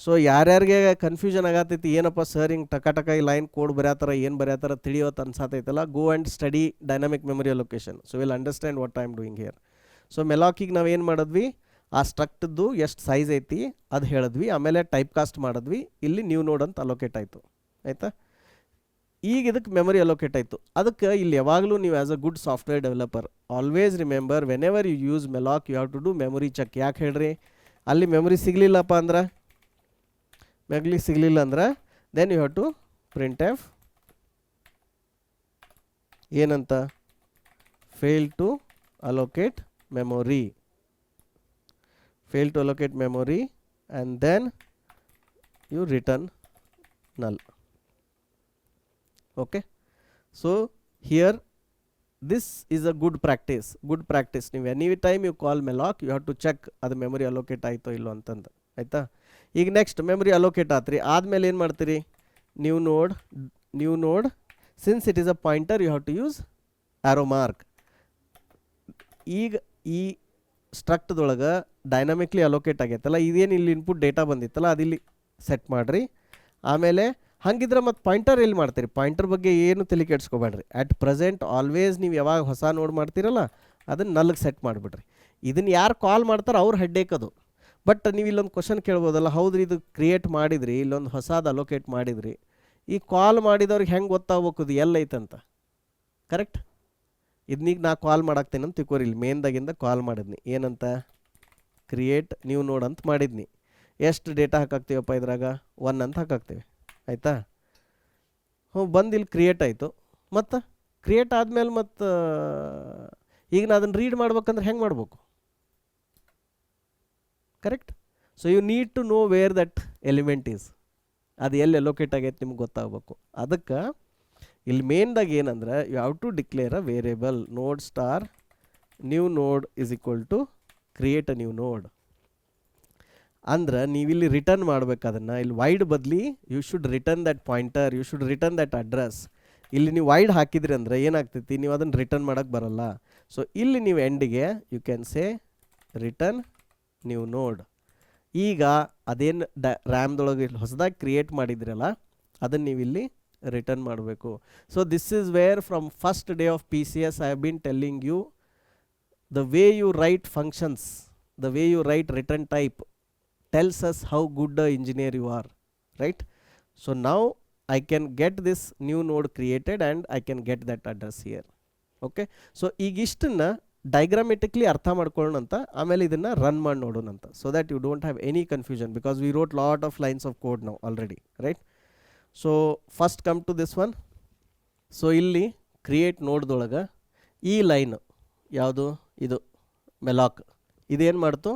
ಸೊ ಯಾರ್ಯಾರಿಗೆ ಕನ್ಫ್ಯೂಷನ್ ಆಗತ್ತೈತಿ, ಏನಪ್ಪ ಸರ್ ಹಿಂಗೆ ಟಕ ಈ ಲೈನ್ ಕೋಡ್ ಬರೆಯತ್ತಾರ, ಏನು ಬರೆಯತ್ತಾರ ತಿಳಿಯೋದು ಅನ್ಸತೈತಲ್ಲ, go and study dynamic memory allocation. So will understand what I am doing here. So ಮೆಲಾಕಿಗೆ ನಾವು ಏನು ಮಾಡಿದ್ವಿ, ಆ ಸ್ಟ್ರಕ್ಟ್ದು ಎಷ್ಟು ಸೈಜ್ ಐತಿ ಅದು ಹೇಳಿದ್ವಿ, ಆಮೇಲೆ ಟೈಪ್ ಕಾಸ್ಟ್ ಮಾಡಿದ್ವಿ, ಇಲ್ಲಿ ನ್ಯೂ ನೋಡ್ ಅಂತ ಅಲೋಕೇಟ್ ಆಯಿತು, ಆಯಿತಾ? ಈಗ ಇದಕ್ಕೆ ಮೆಮೊರಿ ಅಲೋಕೇಟ್ ಆಯಿತು. ಅದಕ್ಕೆ ಇಲ್ಲಿ ಯಾವಾಗಲೂ ನೀವು as a good software developer always remember whenever you use malloc you have to do memory check. ಯಾಕೆ ಹೇಳ್ರಿ, ಅಲ್ಲಿ ಮೆಮೊರಿ ಸಿಗಲಿಲ್ಲಪ್ಪ ಅಂದ್ರೆ, then you have to printf ಏನಂತ, fail to allocate memory, and then you return null. Okay, so here this is a good practice. ನೀವು any time you call malloc you have to check ಅದು memory allocate ಆಯಿತೋ ಇಲ್ಲೋ ಅಂತಂದು ಆಯಿತಾ. ಈಗ next memory allocate ಆತ್ರಿ, ಆದಮೇಲೆ ಏನು ಮಾಡ್ತೀರಿ, new node since it is a pointer you have to use arrow mark. ಈಗ ಈ ಸ್ಟ್ರಕ್ಟ್ದೊಳಗೆ ಡೈನಾಮಿಕ್ಲಿ ಅಲೋಕೇಟ್ ಆಗೈತಲ್ಲ, ಇದೇನು ಇಲ್ಲಿ ಇನ್ಪುಟ್ ಡೇಟಾ ಬಂದಿತ್ತಲ್ಲ ಅದಿಲ್ಲಿ ಸೆಟ್ ಮಾಡಿರಿ. ಆಮೇಲೆ ಹಂಗಿದ್ರೆ ಮತ್ತು ಪಾಯಿಂಟರ್ ಎಲ್ಲಿ ಮಾಡ್ತೀರಿ, ಪಾಯಿಂಟರ್ ಬಗ್ಗೆ ಏನು ತಲೆ ಕೆಡ್ಸ್ಕೊಬೇಡ್ರಿ. ಅಟ್ ಪ್ರೆಸೆಂಟ್ ಆಲ್ವೇಸ್ ನೀವು ಯಾವಾಗ ಹೊಸ ನೋಡ್ ಮಾಡ್ತೀರಲ್ಲ ಅದನ್ನು ನಲ್ಗೆ ಸೆಟ್ ಮಾಡಿಬಿಡ್ರಿ. ಇದನ್ನು ಯಾರು ಕಾಲ್ ಮಾಡ್ತಾರೆ ಅವ್ರು ಹೆಡ್ಡೇಕದು. ಬಟ್ ನೀವು ಇಲ್ಲೊಂದು ಕ್ವಶನ್ ಕೇಳ್ಬೋದಲ್ಲ, ಹೌದ್ರಿ ಇದು ಕ್ರಿಯೇಟ್ ಮಾಡಿದ್ರಿ, ಇಲ್ಲೊಂದು ಹೊಸದು ಅಲೋಕೇಟ್ ಮಾಡಿದ್ರಿ, ಈ ಕಾಲ್ ಮಾಡಿದವ್ರಿಗೆ ಹೆಂಗೆ ಗೊತ್ತಾಗ್ಬೇಕು ಇದು ಎಲ್ಲೈತಂತ. ಕರೆಕ್ಟ್, ಇದನ್ನೀಗ ನಾ ಕಾಲ್ ಮಾಡಾಕ್ತೇನೆ ಅಂತ ತಿಳ್ಕೊರಿ. ಇಲ್ಲಿ ಮೇನ್ದಾಗಿಂದ ಕಾಲ್ ಮಾಡಿದ್ನಿ, ಏನಂತ ಕ್ರಿಯೇಟ್ ನ್ಯೂ ನೋಡ್ ಅಂತ ಮಾಡಿದ್ನಿ. ಎಷ್ಟು ಡೇಟಾ ಹಾಕಾಕ್ತೀವಪ್ಪ ಇದ್ರಾಗ 1 ಅಂತ ಹಾಕಾಕ್ತೀವಿ ಆಯಿತಾ. ಬಂದು ಇಲ್ಲಿ ಕ್ರಿಯೇಟ್ ಆಯಿತು. ಮತ್ತು ಕ್ರಿಯೇಟ್ ಆದಮೇಲೆ ಮತ್ತು ಈಗ ನಾ ಅದನ್ನು ರೀಡ್ ಮಾಡ್ಬೇಕಂದ್ರೆ ಹೆಂಗೆ ಮಾಡ್ಬೇಕು, correct. So you need to know where that element is, ಅದು ಎಲ್ಲಿ ಅಲೋಕೇಟ್ ಆಗೈತೆ ನಿಮ್ಗೆ ಗೊತ್ತಾಗಬೇಕು. ಅದಕ್ಕೆ ಇಲ್ಲಿ ಮೇನ್ದಾಗ ಏನಂದ್ರೆ you have to declare a variable node star new node is equal to create a new node. ಅಂದ್ರೆ ನೀವಿಲ್ಲಿ ರಿಟರ್ನ್ ಮಾಡ್ಬೇಕು ಅದನ್ನು. ಇಲ್ಲಿ ವೈಡ್ ಬದಲಿ you should return that pointer, you should return that address. ಇಲ್ಲಿ ನೀವು ವೈಡ್ ಹಾಕಿದ್ರಿ ಅಂದರೆ ಏನಾಗ್ತೈತಿ, ನೀವು ಅದನ್ನು ರಿಟರ್ನ್ ಮಾಡೋಕ್ಕೆ ಬರಲ್ಲ. ಸೊ ಇಲ್ಲಿ ನೀವು ಎಂಡಿಗೆ you can say return new node. ಈಗ ಅದೇನು ರ್ಯಾಮ್ದೊಳಗೆ ಹೊಸದಾಗಿ ಕ್ರಿಯೇಟ್ ಮಾಡಿದ್ರಲ್ಲ ಅದನ್ನು ನೀವು ಇಲ್ಲಿ ರಿಟರ್ನ್ ಮಾಡಬೇಕು. So this is where from first day of PCS I have been telling you the way you write functions, the way you write return type tells us how good a engineer you are, right? So now I can get this new node created and I can get that address here. Okay, so ಈಗ ಇಷ್ಟನ್ನ ಡೈಗ್ರಾಮೆಟಿಕ್ಲಿ ಅರ್ಥ ಮಾಡ್ಕೊಳ್ಳೋಣ ಅಂತ, ಆಮೇಲೆ ಇದನ್ನು run ಮಾಡಿ ನೋಡೋಣ ಅಂತ, so that you don't have any confusion because we wrote lot of lines of code ನಾವು already, right? So first come to this one. So ಇಲ್ಲಿ ಕ್ರಿಯೇಟ್ ನೋಡ್ದೊಳಗೆ ಈ ಲೈನ್ ಯಾವುದು, ಇದು ಮೆಲಾಕ್, ಇದೇನು ಮಾಡ್ತು,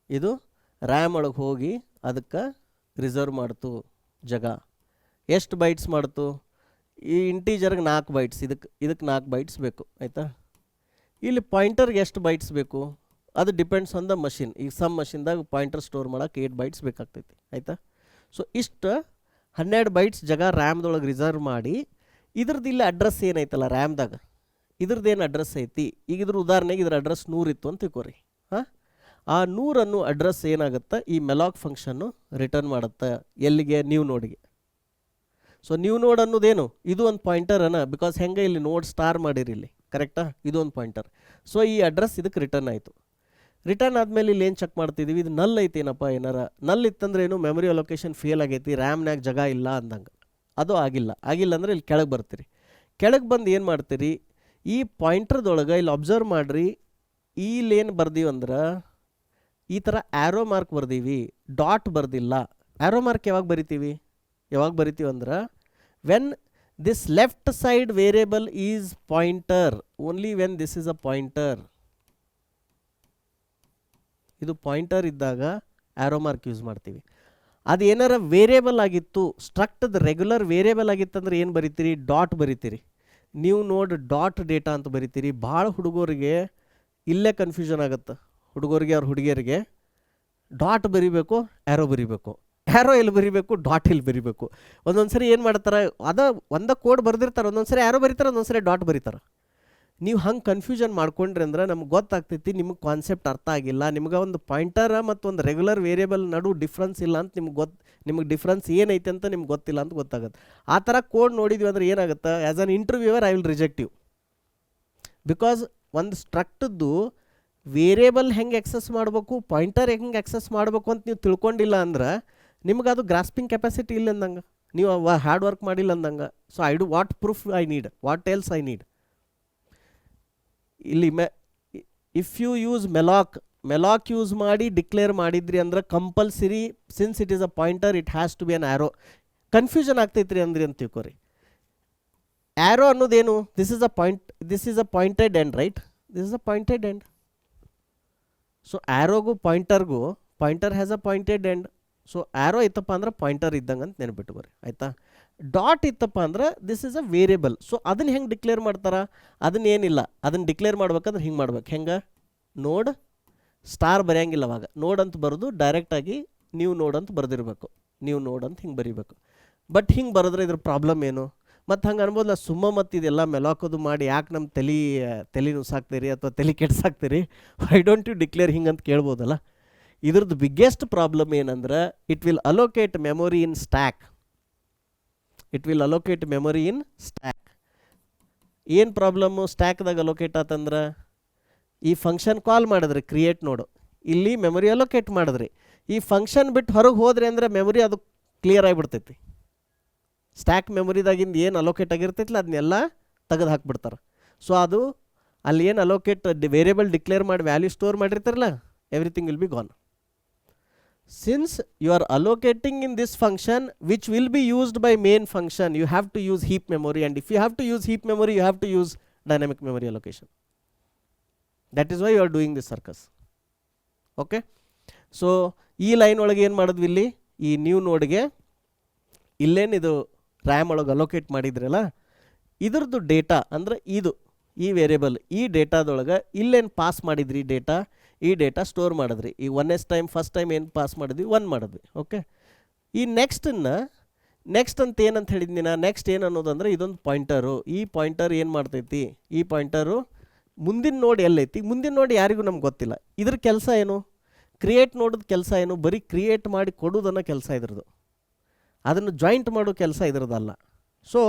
ಇದು ರ್ಯಾಮ್ ಒಳಗೆ ಹೋಗಿ ಅದಕ್ಕೆ ರಿಸರ್ವ್ ಮಾಡ್ತು ಜಾಗ. ಎಷ್ಟು ಬೈಟ್ಸ್ ಮಾಡ್ತು, ಈ ಇಂಟೀಜರ್ಗೆ 4 ಬೈಟ್ಸ್, ಇದಕ್ಕೆ 4 ಬೈಟ್ಸ್ ಬೇಕು ಆಯಿತಾ. ಇಲ್ಲಿ ಪಾಯಿಂಟರ್ಗೆ ಎಷ್ಟು ಬೈಟ್ಸ್ ಬೇಕು ಅದು ಡಿಪೆಂಡ್ಸ್ ಆನ್ ದ ಮಷಿನ್. ಈಗ ಸಮ್ ಮಷಿನ್ದಾಗ ಪಾಯಿಂಟರ್ ಸ್ಟೋರ್ ಮಾಡೋಕೆ 8 ಬೈಟ್ಸ್ ಬೇಕಾಗ್ತೈತಿ ಆಯಿತಾ. ಸೊ ಇಷ್ಟು 12 ಬೈಟ್ಸ್ ಜಾಗ ರ್ಯಾಮ್ದೊಳಗೆ ರಿಸರ್ವ್ ಮಾಡಿ, ಇದ್ರದ್ದು ಇಲ್ಲಿ ಅಡ್ರೆಸ್ ಏನೈತಲ್ಲ ರ್ಯಾಮ್ದಾಗ, ಇದ್ರದ್ದು ಏನು ಅಡ್ರೆಸ್ ಐತಿ, ಈಗ ಇದ್ರ ಉದಾಹರಣೆಗೆ ಇದ್ರ ಅಡ್ರೆಸ್ 100 ಇತ್ತು ಅಂತ ತಿಳ್ಕೊರಿ. ಹಾಂ, ಆ 100 ಅಡ್ರೆಸ್ ಏನಾಗುತ್ತೆ, ಈ ಮೆಲಾಕ್ ಫಂಕ್ಷನ್ನು ರಿಟರ್ನ್ ಮಾಡುತ್ತೆ ಎಲ್ಲಿಗೆ, ನ್ಯೂ ನೋಡ್ಗೆ. ಸೊ ನ್ಯೂ ನೋಡ್ ಅನ್ನೋದೇನು, ಇದು ಒಂದು ಪಾಯಿಂಟರ್ ಅನ್ನ, ಬಿಕಾಸ್ ಹೆಂಗೆ ಇಲ್ಲಿ ನೋಡ್ ಸ್ಟಾರ್ ಮಾಡಿರಿ ಇಲ್ಲಿ, ಕರೆಕ್ಟಾ, ಇದು ಒಂದು ಪಾಯಿಂಟರ್. ಸೊ ಈ ಅಡ್ರೆಸ್ ಇದಕ್ಕೆ ರಿಟರ್ನ್ ಆಯಿತು. ರಿಟರ್ನ್ ಆದಮೇಲೆ ಇಲ್ಲಿ ಏನು ಚೆಕ್ ಮಾಡ್ತಿದ್ದೀವಿ, ಇದು ನಲ್ ಐತೇನಪ್ಪ, ಏನಾರ ನಲ್ ಇತ್ತಂದ್ರೆ ಏನು, ಮೆಮೊರಿ ಅಲೋಕೇಶನ್ ಫೇಲ್ ಆಗೈತಿ, ರ್ಯಾಮ್ನಾಗ ಜಾಗ ಇಲ್ಲ ಅಂದಂಗೆ. ಅದು ಆಗಿಲ್ಲ ಅಂದರೆ ಇಲ್ಲಿ ಕೆಳಗೆ ಬರ್ತೀರಿ. ಕೆಳಗೆ ಬಂದು ಏನು ಮಾಡ್ತೀರಿ, ಈ ಪಾಯಿಂಟರ್ದೊಳಗೆ ಇಲ್ಲಿ ಅಬ್ಸರ್ವ್ ಮಾಡಿರಿ, ಇಲ್ಲೇನು ಬರ್ದೀವಿ ಅಂದ್ರೆ ಈ ಥರ ಆ್ಯರೋ ಮಾರ್ಕ್ ಬರ್ದೀವಿ, ಡಾಟ್ ಬರ್ದಿಲ್ಲ. ಆ್ಯರೋ ಮಾರ್ಕ್ ಯಾವಾಗ ಬರಿತೀವಿ ಅಂದ್ರೆ when this left side variable is pointer, only when this is a pointer. ಇದು ಪಾಯಿಂಟರ್ ಇದ್ದಾಗ ಆ್ಯರೋ ಮಾರ್ಕ್ ಯೂಸ್ ಮಾಡ್ತೀವಿ. ಅದು ಏನಾರ ವೇರಿಯಬಲ್ ಆಗಿತ್ತು, ಸ್ಟ್ರಕ್ಟದ ರೆಗ್ಯುಲರ್ ವೇರಿಯಬಲ್ ಆಗಿತ್ತಂದ್ರೆ ಏನು ಬರಿತೀರಿ, ಡಾಟ್ ಬರಿತೀರಿ. ನೀವು ನೋಡಿ ಡಾಟ್ ಡೇಟಾ ಅಂತ ಬರಿತೀರಿ. ಭಾಳ ಹುಡುಗರಿಗೆ ಇಲ್ಲೇ ಕನ್ಫ್ಯೂಷನ್ ಆಗುತ್ತೆ, ಹುಡುಗರಿಗೆ ಅವ್ರ ಹುಡುಗಿಯರಿಗೆ ಡಾಟ್ ಬರಿಬೇಕು, ಆ್ಯರೋ ಬರಿಬೇಕು, ಆ್ಯರೋ ಎಲ್ಲಿ ಬರಿಬೇಕು, ಡಾಟ್ ಎಲ್ಲಿ ಬರಿಬೇಕು. ಒಂದೊಂದು ಸರಿ ಏನು ಮಾಡ್ತಾರೆ, ಒಂದೇ ಕೋಡ್ ಬರ್ದಿರ್ತಾರೆ, ಒಂದೊಂದು ಸರಿ ಆ್ಯರೋ ಬರೀತಾರೆ, ಒಂದೊಂದು ಸರಿ ಡಾಟ್ ಬರೀತಾರೆ. ನೀವು ಹಂಗೆ ಕನ್ಫ್ಯೂಷನ್ ಮಾಡ್ಕೊಂಡ್ರಿ ಅಂದ್ರೆ ನಮ್ಗೆ ಗೊತ್ತಾಗ್ತೈತಿ ನಿಮಗೆ ಕಾನ್ಸೆಪ್ಟ್ ಅರ್ಥ ಆಗಿಲ್ಲ, ನಿಮ್ಗೆ ಒಂದು ಪಾಯಿಂಟರ್ ಮತ್ತು ಒಂದು ರೆಗ್ಯುಲರ್ ವೇರಿಯಬಲ್ ನಡು ಡಿಫ್ರೆನ್ಸ್ ಇಲ್ಲ ಅಂತ ನಿಮ್ಗೆ ಡಿಫ್ರೆನ್ಸ್ ಏನೈತೆ ಅಂತ ನಿಮ್ಗೆ ಗೊತ್ತಿಲ್ಲ ಅಂತ ಗೊತ್ತಾಗುತ್ತೆ. ಆ ಥರ ಕೋಡ್ ನೋಡಿದ್ವಿ ಅಂದ್ರೆ ಏನಾಗುತ್ತೆ, as an interviewer I will reject you. Because ಒಂದು ಸ್ಟ್ರಕ್ಟದ್ದು ವೇರಿಯಬಲ್ ಹೆಂಗೆ ಎಕ್ಸೆಸ್ ಮಾಡಬೇಕು, ಪಾಯಿಂಟರ್ ಹೆಂಗೆ ಎಕ್ಸೆಸ್ ಮಾಡಬೇಕು ಅಂತ ನೀವು ತಿಳ್ಕೊಂಡಿಲ್ಲ ಅಂದ್ರೆ ನಿಮ್ಗೆ ಅದು ಗ್ರಾಸ್ಪಿಂಗ್ ಕೆಪಾಸಿಟಿ ಇಲ್ಲ ಅಂದಂಗೆ, ನೀವು ಹಾರ್ಡ್ ವರ್ಕ್ ಮಾಡಿಲ್ಲ ಅಂದಂಗೆ. So I do what proof I need, what else I need. ಇಲ್ಲಿ if you use malloc use ಮಾಡಿ ಡಿಕ್ಲೇರ್ ಮಾಡಿದ್ರಿ ಅಂದ್ರೆ compulsory, since it is a pointer it has to be an arrow. Confusion ಆಗ್ತೈತ್ರಿ ಅಂದ್ರಿ ಅಂತ ತಿಳ್ಕೊರಿ. ಆ್ಯರೋ ಅನ್ನೋದೇನು, this is a pointed end, right? This is a pointed end. So ಆ್ಯರೋಗೂ pointer has a pointed end. So arrow ಇತ್ತಪ್ಪ ಅಂದ್ರೆ pointer ಇದ್ದಂಗೆ ಅಂತ ನೆನ್ಬಿಟ್ಟು ಬರ್ರಿ ಆಯಿತಾ. ಡಾಟ್ ಇತ್ತಪ್ಪ ಅಂದ್ರೆ this is a variable. So ಅದನ್ನು ಹೆಂಗೆ ಡಿಕ್ಲೇರ್ ಮಾಡ್ತಾರೆ, ಅದನ್ನ ಏನಿಲ್ಲ, ಅದನ್ನು ಡಿಕ್ಲೇರ್ ಮಾಡ್ಬೇಕಂದ್ರೆ ಹಿಂಗೆ ಮಾಡ್ಬೇಕು. ಹೆಂಗೆ, ನೋಡ್ ಸ್ಟಾರ್ ಬರೆಯಂಗಿಲ್ಲ ಅವಾಗ, ನೋಡ್ ಅಂತ ಬರೆದು ಡೈರೆಕ್ಟಾಗಿ ನೀವು ನೋಡ್ ಅಂತ ಬರೆದಿರಬೇಕು, ನೀವು ನೋಡ್ ಅಂತ ಹಿಂಗೆ ಬರೀಬೇಕು. ಬಟ್ ಹಿಂಗೆ ಬರೆದ್ರೆ ಇದ್ರ ಪ್ರಾಬ್ಲಮ್ ಏನು, ಮತ್ತು ಹಂಗೆ ಅನ್ಬೋದಲ್ಲ ಸುಮ್ಮ ಮತ್ತು ಇದೆಲ್ಲ ಮೆಲಾಕೋದು ಮಾಡಿ ಯಾಕೆ ನಮ್ಮ ತಲೆ ನುಸಾಕ್ತೀರಿ ಅಥವಾ ತಲೆ ಕೆಡ್ಸಾಕ್ತೀರಿ, ವೈ ಡೋಂಟ್ ಯು ಡಿಕ್ಲೇರ್ ಹಿಂಗೆ ಅಂತ ಕೇಳ್ಬೋದಲ್ಲ. ಇದ್ರದ್ದು ಬಿಗ್ಗೆಸ್ಟ್ ಪ್ರಾಬ್ಲಮ್ ಏನಂದ್ರೆ it will allocate memory in stack. It will allocate memory in stack. ಏನು ಪ್ರಾಬ್ಲಮ್ಮು ಸ್ಟ್ಯಾಕ್ದಾಗ ಅಲೋಕೇಟ್ ಆತಂದ್ರೆ, ಈ ಫಂಕ್ಷನ್ ಕಾಲ್ ಮಾಡಿದ್ರಿ ಕ್ರಿಯೇಟ್ ನೋಡು, ಇಲ್ಲಿ ಮೆಮೊರಿ ಅಲೋಕೇಟ್ ಮಾಡಿದ್ರಿ, ಈ ಫಂಕ್ಷನ್ ಬಿಟ್ಟು ಹೊರಗೆ ಹೋದ್ರಿ ಅಂದರೆ ಮೆಮೊರಿ ಅದು ಕ್ಲಿಯರ್ ಆಗಿಬಿಡ್ತೈತಿ. ಸ್ಟ್ಯಾಕ್ ಮೆಮೊರಿದಾಗಿಂದ ಏನು ಅಲೋಕೇಟ್ ಆಗಿರ್ತೈತಿಲ್ಲ ಅದನ್ನೆಲ್ಲ ತೆಗೆದು ಹಾಕ್ಬಿಡ್ತಾರೆ. ಸೊ ಅದು ಅಲ್ಲಿ ಏನು ಅಲೋಕೇಟ್ ವೇರಿಯಬಲ್ ಡಿಕ್ಲೇರ್ ಮಾಡಿ ವ್ಯಾಲ್ಯೂ ಸ್ಟೋರ್ ಮಾಡಿರ್ತಾರಲ್ಲ, everything will be gone. Since you are allocating in this function which will be used by main function, you have to use heap memory, and if you have to use heap memory you have to use dynamic memory allocation. That is why you are doing this circus. Okay, so ಈ line ಒಳಗೆ ಏನು ಮಾಡಿದ್ವಿ, ಇಲ್ಲಿ ಈ new ನೋಡ್ಗೆ ಇಲ್ಲೇನಿದು RAM ಒಳಗೆ allocate ಮಾಡಿದ್ರಲ್ಲ ಇದ್ರದ್ದು ಡೇಟಾ ಅಂದರೆ ಇದು ಈ ವೇರಿಯಬಲ್, ಈ ಡೇಟಾದೊಳಗೆ ಇಲ್ಲೇನು ಪಾಸ್ ಮಾಡಿದ್ರಿ ಡೇಟಾ, ಈ ಡೇಟಾ ಸ್ಟೋರ್ ಮಾಡಿದ್ರಿ. ಈ ಫಸ್ಟ್ ಟೈಮ್ ಏನು ಪಾಸ್ ಮಾಡಿದ್ವಿ, 1 ಮಾಡಿದ್ವಿ. ಓಕೆ, ಈ ನೆಕ್ಸ್ಟ್ ಅಂತ ಏನಂತ ಹೇಳಿದ್ನಿ ನಾನು, ನೆಕ್ಸ್ಟ್ ಏನು ಅನ್ನೋದಂದ್ರೆ ಇದೊಂದು ಪಾಯಿಂಟರು. ಈ ಪಾಯಿಂಟರ್ ಏನು ಮಾಡ್ತೈತಿ, ಈ ಪಾಯಿಂಟರು ಮುಂದಿನ ನೋಡ್ ಎಲ್ಲೈತಿ, ಮುಂದಿನ ನೋಡ್ ಯಾರಿಗೂ ನಮ್ಗೆ ಗೊತ್ತಿಲ್ಲ. ಇದ್ರ ಕೆಲಸ ಏನು, ಕ್ರಿಯೇಟ್ ನೋಡೋದು ಕೆಲಸ ಏನು, ಬರೀ ಕ್ರಿಯೇಟ್ ಮಾಡಿ ಕೊಡೋದನ್ನ ಕೆಲಸ ಇದ್ರದ್ದು, ಅದನ್ನು ಜಾಯಿಂಟ್ ಮಾಡೋ ಕೆಲಸ ಇದ್ರದ್ದಲ್ಲ. ಸೊ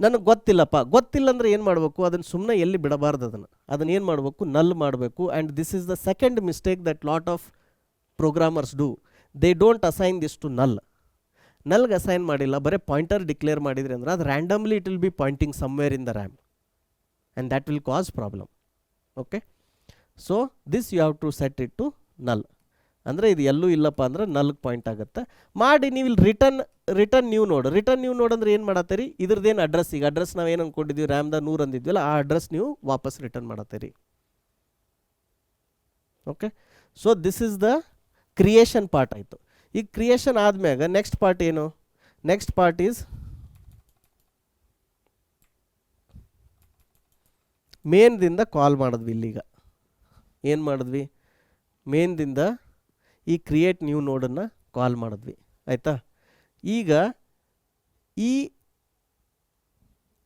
ನನಗೆ ಗೊತ್ತಿಲ್ಲ ಅಂದರೆ ಏನು ಮಾಡಬೇಕು, ಅದನ್ನು ಸುಮ್ಮನೆ ಎಲ್ಲಿ ಬಿಡಬಾರ್ದು, ಅದನ್ನು ಏನು ಮಾಡಬೇಕು, ನಲ್ ಮಾಡಬೇಕು. And this is the second mistake that lot of programmers do, they don't assign this to ನಲ್ಗೆ ಅಸೈನ್ ಮಾಡಿಲ್ಲ, ಬರೀ ಪಾಯಿಂಟರ್ ಡಿಕ್ಲೇರ್ ಮಾಡಿದ್ರಿ ಅಂದ್ರೆ ಅದು randomly it will be pointing somewhere in the RAM and that will cause problem. Okay, so this you have to set it to null. ಅಂದರೆ ಇದು ಎಲ್ಲೂ ಇಲ್ಲಪ್ಪ ಅಂದ್ರೆ ನಲ್ಗೆ ಪಾಯಿಂಟ್ ಆಗುತ್ತೆ ಮಾಡಿ. ನೀವು ಇಲ್ಲಿ ರಿಟರ್ನ್ ನ್ಯೂ ನೋಡ್ ಅಂದ್ರೆ ಏನು ಮಾಡತ್ತೀರಿ, ಇದ್ರದ್ದೇನು ಅಡ್ರೆಸ್, ಈಗ ಅಡ್ರೆಸ್ ನಾವು ಏನು ಅಂದ್ಕೊಂಡಿದ್ವಿ, ರ್ಯಾಮ್ದ 100 ಅಂದಿದ್ವಲ್ಲ, ಆ ಅಡ್ರೆಸ್ ನೀವು ವಾಪಸ್ ರಿಟರ್ನ್ ಮಾಡತ್ತೀರಿ. Okay, so this is the creation part ಆಯಿತು. ಈಗ ಕ್ರಿಯೇಷನ್ ಆದ್ಮ್ಯಾಗ ನೆಕ್ಸ್ಟ್ ಪಾರ್ಟ್ ಏನು, ನೆಕ್ಸ್ಟ್ ಪಾರ್ಟ್ ಈಸ್ ಮೇನ್ದಿಂದ ಕಾಲ್ ಮಾಡಿದ್ವಿ. ಇಲ್ಲಿಗ ಏನು ಮಾಡಿದ್ವಿ, ಮೇನ್ದಿಂದ ಈ ಕ್ರಿಯೇಟ್ ನ್ಯೂ ನೋಡನ್ನು ಕಾಲ್ ಮಾಡಿದ್ವಿ ಆಯಿತಾ. ಈಗ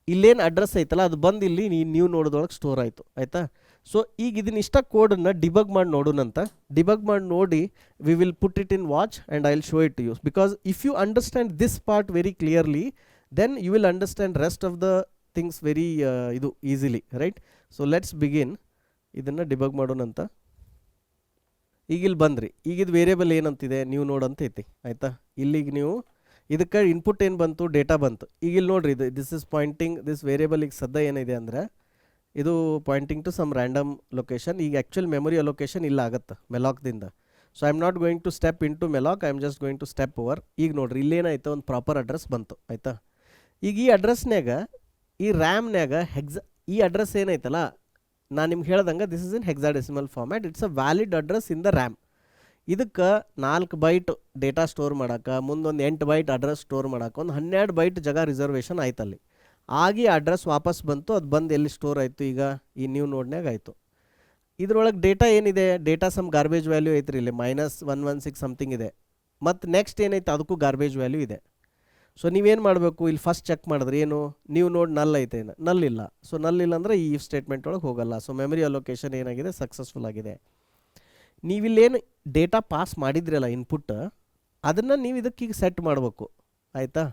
ಇಲ್ಲೇನು ಅಡ್ರೆಸ್ ಐತಲ್ಲ ಅದು ಬಂದು ಇಲ್ಲಿ ನ್ಯೂ ನೋಡೋದೊಳಗೆ ಸ್ಟೋರ್ ಆಯಿತು ಆಯಿತಾ. ಸೊ ಈಗ ಇದನ್ನ ಇಷ್ಟ ಕೋಡನ್ನು ಡಿಬಗ್ ಮಾಡಿ ನೋಡೋಣಂತ. ಡಿಬಗ್ ಮಾಡಿ ನೋಡಿ we will put it in watch and I will show it to you, because if you understand this part very clearly then you will understand rest of the things very ಇದು easily, right. So let's begin, ಇದನ್ನು debug ಮಾಡೋಣಂತ. ಈಗ ಇಲ್ಲಿ ಬಂದ್ರಿ, ಈಗ ಇದು variable ಏನಂತಿದೆ, new ನೋಡ್ ಅಂತ ಐತಿ ಆಯಿತಾ. ಇಲ್ಲಿಗೆ ನೀವು ಇದಕ್ಕೆ ಇನ್ಪುಟ್ ಏನು ಬಂತು, ಡೇಟಾ ಬಂತು. ಈಗ ಇಲ್ಲಿ ನೋಡ್ರಿ, this is pointing, this variable ಈಗ ಸದ್ಯ ಏನಿದೆ ಅಂದರೆ ಇದು pointing to some random location. ಈಗ ಆ್ಯಕ್ಚುಲ್ ಮೆಮೊರಿ ಅಲೋಕೇಶನ್ ಇಲ್ಲ ಆಗುತ್ತೆ ಮೆಲಾಕ್ದಿಂದ. So I am not going to step into malloc, I am just going to step over. ಈಗ ನೋಡ್ರಿ ಇಲ್ಲೇನಾಯ್ತು, ಒಂದು ಪ್ರಾಪರ್ ಅಡ್ರೆಸ್ ಬಂತು ಆಯಿತಾ. ಈಗ ಈ ಅಡ್ರೆಸ್ನ್ಯಾಗ ಈ ರ್ಯಾಮ್ನ್ಯಾಗ ಈ ಅಡ್ರೆಸ್ ಏನೈತಲ್ಲ ನಾನು ನಿಮ್ಗೆ ಹೇಳ್ದಂಗೆ this is in hexadecimal format, it's a valid address in the RAM. ಇದಕ್ಕೆ 4 ಬೈಟ್ ಡೇಟಾ ಸ್ಟೋರ್ ಮಾಡೋಕೆ, ಮುಂದೊಂದು 8 ಬೈಟ್ ಅಡ್ರೆಸ್ ಸ್ಟೋರ್ ಮಾಡೋಕೆ, ಒಂದು 12 ಬೈಟ್ ಜಾಗ ರಿಸರ್ವೇಷನ್ ಆಯ್ತಲ್ಲಿ. ಆಗಿ ಅಡ್ರೆಸ್ ವಾಪಸ್ ಬಂತು, ಅದು ಬಂದು ಎಲ್ಲಿ ಸ್ಟೋರ್ ಆಯಿತು, ಈಗ ಈ ನ್ಯೂ ನೋಡ್ನಾಗ ಆಯಿತು. ಇದ್ರೊಳಗೆ ಡೇಟಾ ಏನಿದೆ, ಡೇಟಾ ಸಮ್ ಗಾರ್ಬೇಜ್ ವ್ಯಾಲ್ಯೂ ಐತ್ರಿ, ಇಲ್ಲಿ -116 ಸಮಥಿಂಗ್ ಇದೆ. ಮತ್ತು ನೆಕ್ಸ್ಟ್ ಏನೈತೆ ಅದಕ್ಕೂ ಗಾರ್ಬೇಜ್ ವ್ಯಾಲ್ಯೂ ಇದೆ. ಸೊ ನೀವೇನು ಮಾಡಬೇಕು, ಇಲ್ಲಿ ಫಸ್ಟ್ ಚೆಕ್ ಮಾಡಿದ್ರೆ ಏನು, ನೀವು ನೋಡಿ ನಲ್ ಐತೆ, ನಲ್ ಇಲ್ಲ. ಸೊ ನಲ್ ಇಲ್ಲ ಅಂದರೆ ಈ ಸ್ಟೇಟ್ಮೆಂಟ್ ಒಳಗೆ ಹೋಗಲ್ಲ. ಸೊ ಮೆಮರಿ ಅಲೋಕೇಶನ್ ಏನಾಗಿದೆ, ಸಕ್ಸಸ್ಫುಲ್ ಆಗಿದೆ. ನೀವಿಲ್ಲೇನು ಡೇಟಾ ಪಾಸ್ ಮಾಡಿದ್ರಲ್ಲ ಇನ್ಪುಟ್, ಅದನ್ನು ನೀವು ಇದಕ್ಕೀಗ ಸೆಟ್ ಮಾಡಬೇಕು ಆಯಿತಾ.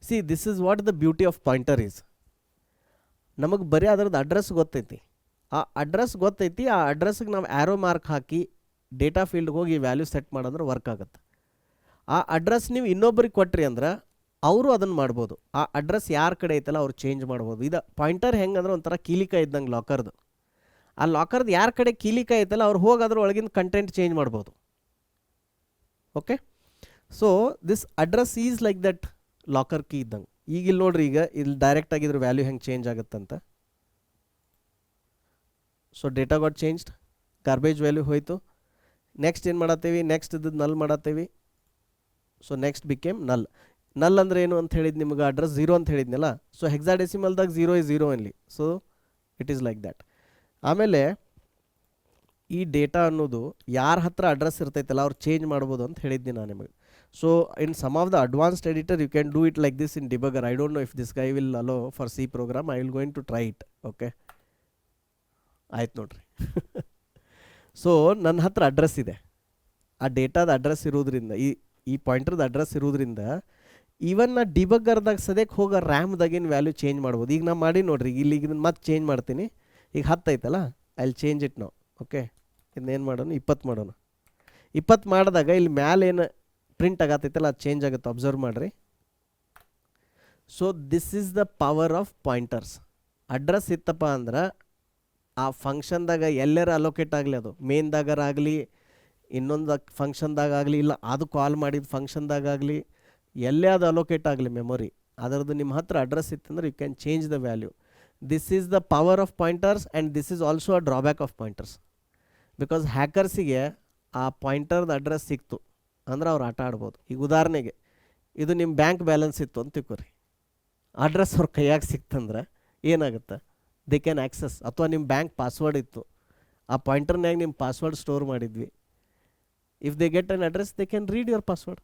See this is what the beauty of pointer is, ನಮಗೆ ಬರೀ ಅದರದ್ದು ಅಡ್ರೆಸ್ ಗೊತ್ತೈತಿ, ಆ ಅಡ್ರೆಸ್ ಗೊತ್ತೈತಿ, ಆ ಅಡ್ರೆಸ್ಗೆ ನಾವು ಆ್ಯರೋ ಮಾರ್ಕ್ ಹಾಕಿ ಡೇಟಾ ಫೀಲ್ಡ್ಗೆ ಹೋಗಿ ವ್ಯಾಲ್ಯೂ ಸೆಟ್ ಮಾಡೋದ್ರೆ ವರ್ಕ್ ಆಗುತ್ತೆ. ಆ ಅಡ್ರೆಸ್ ನೀವು ಇನ್ನೊಬ್ರಿಗೆ ಕೊಟ್ರಿ ಅಂದ್ರೆ ಅವರು ಅದನ್ನು ಮಾಡ್ಬೋದು. ಆ ಅಡ್ರೆಸ್ ಯಾರ ಕಡೆ ಐತಲ್ಲ ಅವ್ರು ಚೇಂಜ್ ಮಾಡ್ಬೋದು. ಇದು ಪಾಯಿಂಟರ್ ಹೆಂಗೆ ಅಂದ್ರೆ ಒಂಥರ ಕೀಲಿಕಾಯಿ ಇದ್ದಂಗೆ ಲಾಕರ್ದು. ಆ ಲಾಕರ್ದು ಯಾರ ಕಡೆ ಕೀಲಿಕಾಯಿ ಐತಲ್ಲ ಅವ್ರು ಹೋಗಿ ಅದ್ರ ಒಳಗಿನ ಕಂಟೆಂಟ್ ಚೇಂಜ್ ಮಾಡ್ಬೋದು. Okay, so this address is like that locker key ಇದ್ದಂಗೆ. ಈಗ ಇಲ್ಲಿ ನೋಡ್ರಿ, ಈಗ ಇಲ್ಲಿ ಡೈರೆಕ್ಟ್ ಆಗಿದ್ರ ವ್ಯಾಲ್ಯೂ ಹೆಂಗೆ ಚೇಂಜ್ ಆಗುತ್ತಂತ. So data got changed, garbage value ಹೋಯಿತು. ನೆಕ್ಸ್ಟ್ ಏನು ಮಾಡತ್ತೀವಿ, ನೆಕ್ಸ್ಟ್ ಇದ್ದು ನಲ್ ಮಾಡತ್ತೀವಿ. ಸೊ ನೆಕ್ಸ್ಟ್ ಬಿಕೇಮ್ ನಲ್. ನಲ್ ಅಂದರೆ ಏನು ಅಂತ ಹೇಳಿದ್ದು ನಿಮ್ಗೆ ಅಡ್ರೆಸ್ 0 ಅಂತ ಹೇಳಿದ್ನಲ್ಲ. ಸೊ ಹೆಕ್ಸಾಡೆಸಿಮಲ್ದಾಗ 0 is 0 only. So it is like that. ಆಮೇಲೆ ಈ ಡೇಟಾ ಅನ್ನೋದು ಯಾರ ಹತ್ರ ಅಡ್ರೆಸ್ ಇರ್ತೈತಲ್ಲ ಅವ್ರು ಚೇಂಜ್ ಮಾಡ್ಬೋದು ಅಂತ ಹೇಳಿದ್ದೀನಿ ನಾನು ನಿಮಗೆ. So in some of the advanced editor you can do it like this in debugger. I don't know if this guy will allow for C program. I will going to try it. Okay, ಆಯ್ತು ನೋಡ್ರಿ. So ನನ್ನ ಹತ್ರ address ಇದೆ. ಆ ಡೇಟಾದ address ಇರೋದ್ರಿಂದ ಈ ಪಾಯಿಂಟರ್ದ address ಇರೋದ್ರಿಂದ ಈವನ್ ನಾ ಡಿಬಗರ್ದಾಗ ಸದ್ಯಕ್ಕೆ ಹೋಗೋ ರ್ಯಾಮ್ದಾಗಿನ ವ್ಯಾಲ್ಯೂ ಚೇಂಜ್ ಮಾಡ್ಬೋದು. ಈಗ ನಾ ಮಾಡಿ ನೋಡ್ರಿ, ಇಲ್ಲಿ ಇದನ್ನು ಮತ್ತೆ ಚೇಂಜ್ ಮಾಡ್ತೀನಿ. ಈಗ 10 ಐತಲ್ಲ, ಐ ವಿಲ್ ಚೇಂಜ್ ಇಟ್ ನಾವು. ಓಕೆ, ಇದನ್ನೇನು ಮಾಡೋಣ, 20 ಮಾಡೋಣ. 20 ಮಾಡಿದಾಗ ಇಲ್ಲಿ ಮ್ಯಾಲೆ ಏನು ಪ್ರಿಂಟ್ ಆಗತ್ತೈತಲ್ಲ ಅದು ಚೇಂಜ್ ಆಗುತ್ತೆ. ಅಬ್ಸರ್ವ್ ಮಾಡಿರಿ. So this is the power of pointers. Address ಇತ್ತಪ್ಪ ಅಂದ್ರೆ ಆ ಫಂಕ್ಷನ್ದಾಗ ಎಲ್ಲರ ಅಲೋಕೇಟ್ ಆಗಲಿ, ಅದು ಮೇನ್ದಾಗರ ಆಗಲಿ, ಇನ್ನೊಂದು ಫಂಕ್ಷನ್ದಾಗ ಆಗಲಿ, ಇಲ್ಲ ಅದು ಕಾಲ್ ಮಾಡಿದ ಫಂಕ್ಷನ್ದಾಗ ಆಗಲಿ, ಎಲ್ಲೇ ಅದು ಅಲೋಕೇಟ್ ಆಗಲಿ ಮೆಮೊರಿ, ಅದರದ್ದು ನಿಮ್ಮ ಹತ್ರ ಅಡ್ರೆಸ್ ಇತ್ತಂದ್ರೆ you can change the value. This is the power of pointers and this is also a drawback of pointers. Because ಹ್ಯಾಕರ್ಸಿಗೆ ಆ ಪಾಯಿಂಟರ್ದ ಅಡ್ರೆಸ್ ಸಿಕ್ತು ಅಂದ್ರೆ ಅವ್ರು ಆಟ ಆಡ್ಬೋದು. ಈಗ ಉದಾಹರಣೆಗೆ ಇದು ನಿಮ್ಮ ಬ್ಯಾಂಕ್ ಬ್ಯಾಲೆನ್ಸ್ ಇತ್ತು ಅಂತ ತಿಳ್ಕೊರಿ, ಅಡ್ರೆಸ್ ಅವ್ರ ಕೈಯಾಗ ಸಿಕ್ತಂದ್ರೆ ಏನಾಗುತ್ತೆ, ದೇ ಕ್ಯಾನ್ ಆ್ಯಕ್ಸಸ್. ಅಥವಾ ನಿಮ್ಮ ಬ್ಯಾಂಕ್ ಪಾಸ್ವರ್ಡ್ ಇತ್ತು, ಆ ಪಾಯಿಂಟರ್ನಾಗ ನಿಮ್ಮ ಪಾಸ್ವರ್ಡ್ ಸ್ಟೋರ್ ಮಾಡಿದ್ವಿ. If they get an address they can read your password.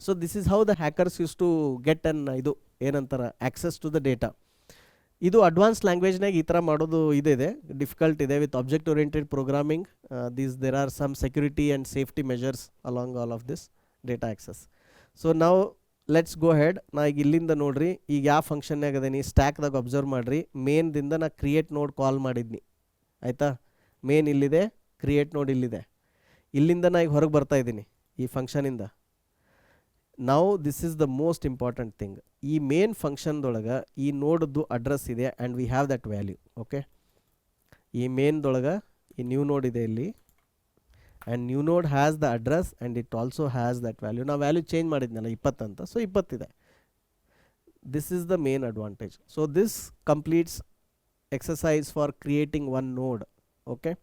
So this is how the hackers use to get an ಇದು ಏನಂತಾರೆ ಆ್ಯಕ್ಸಸ್ ಟು ದ ಡೇಟಾ. ಇದು ಅಡ್ವಾನ್ಸ್ ಲ್ಯಾಂಗ್ವೇಜ್ನಾಗ ಈ ಥರ ಮಾಡೋದು ಇದೆ, ಡಿಫಿಕಲ್ಟ್ ಇದೆ. With object oriented programming there are some security and safety measures along all of this data access. So ನಾವು ಲೆಟ್ಸ್ ಗೋ ಹೆಡ್. ನಾ ಈಗ ಇಲ್ಲಿಂದ ನೋಡ್ರಿ, ಈಗ ಯಾವ ಫಂಕ್ಷನ್ನಾಗ ಅದೇನಿ ಸ್ಟ್ಯಾಕ್ದಾಗ ಅಬ್ಸರ್ವ್ ಮಾಡಿರಿ. ಮೇನ್ದಿಂದ ನಾ ಕ್ರಿಯೇಟ್ ನೋಡ್ ಕಾಲ್ ಮಾಡಿದ್ನಿ, ಆಯಿತಾ. ಮೇನ್ ಇಲ್ಲಿದೆ, ಕ್ರಿಯೇಟ್ ನೋಡ್ ಇಲ್ಲಿದೆ. ಇಲ್ಲಿಂದ ನಾ ಈಗ ಹೊರಗೆ ಬರ್ತಾ ಇದ್ದೀನಿ ಈ ಫಂಕ್ಷನಿಂದ. ನಾವು this is the most important thing. ಈ ಮೇನ್ ಫಂಕ್ಷನ್ದೊಳಗೆ ಈ ನೋಡ್ದು ಅಡ್ರೆಸ್ ಇದೆ and we have that value. Okay, ಈ ಮೇನ್ದೊಳಗೆ ಈ ನ್ಯೂ ನೋಡ್ ಇದೆ ಇಲ್ಲಿ, ಆ್ಯಂಡ್ ನ್ಯೂ ನೋಡ್ has the address and it also has that value. ನಾವು ವ್ಯಾಲ್ಯೂ ಚೇಂಜ್ ಮಾಡಿದ್ನಲ್ಲ 20 ಅಂತ, ಸೊ 20 ಇದೆ. This is the main advantage. So this completes exercise for creating one ನೋಡ್. ಓಕೆ.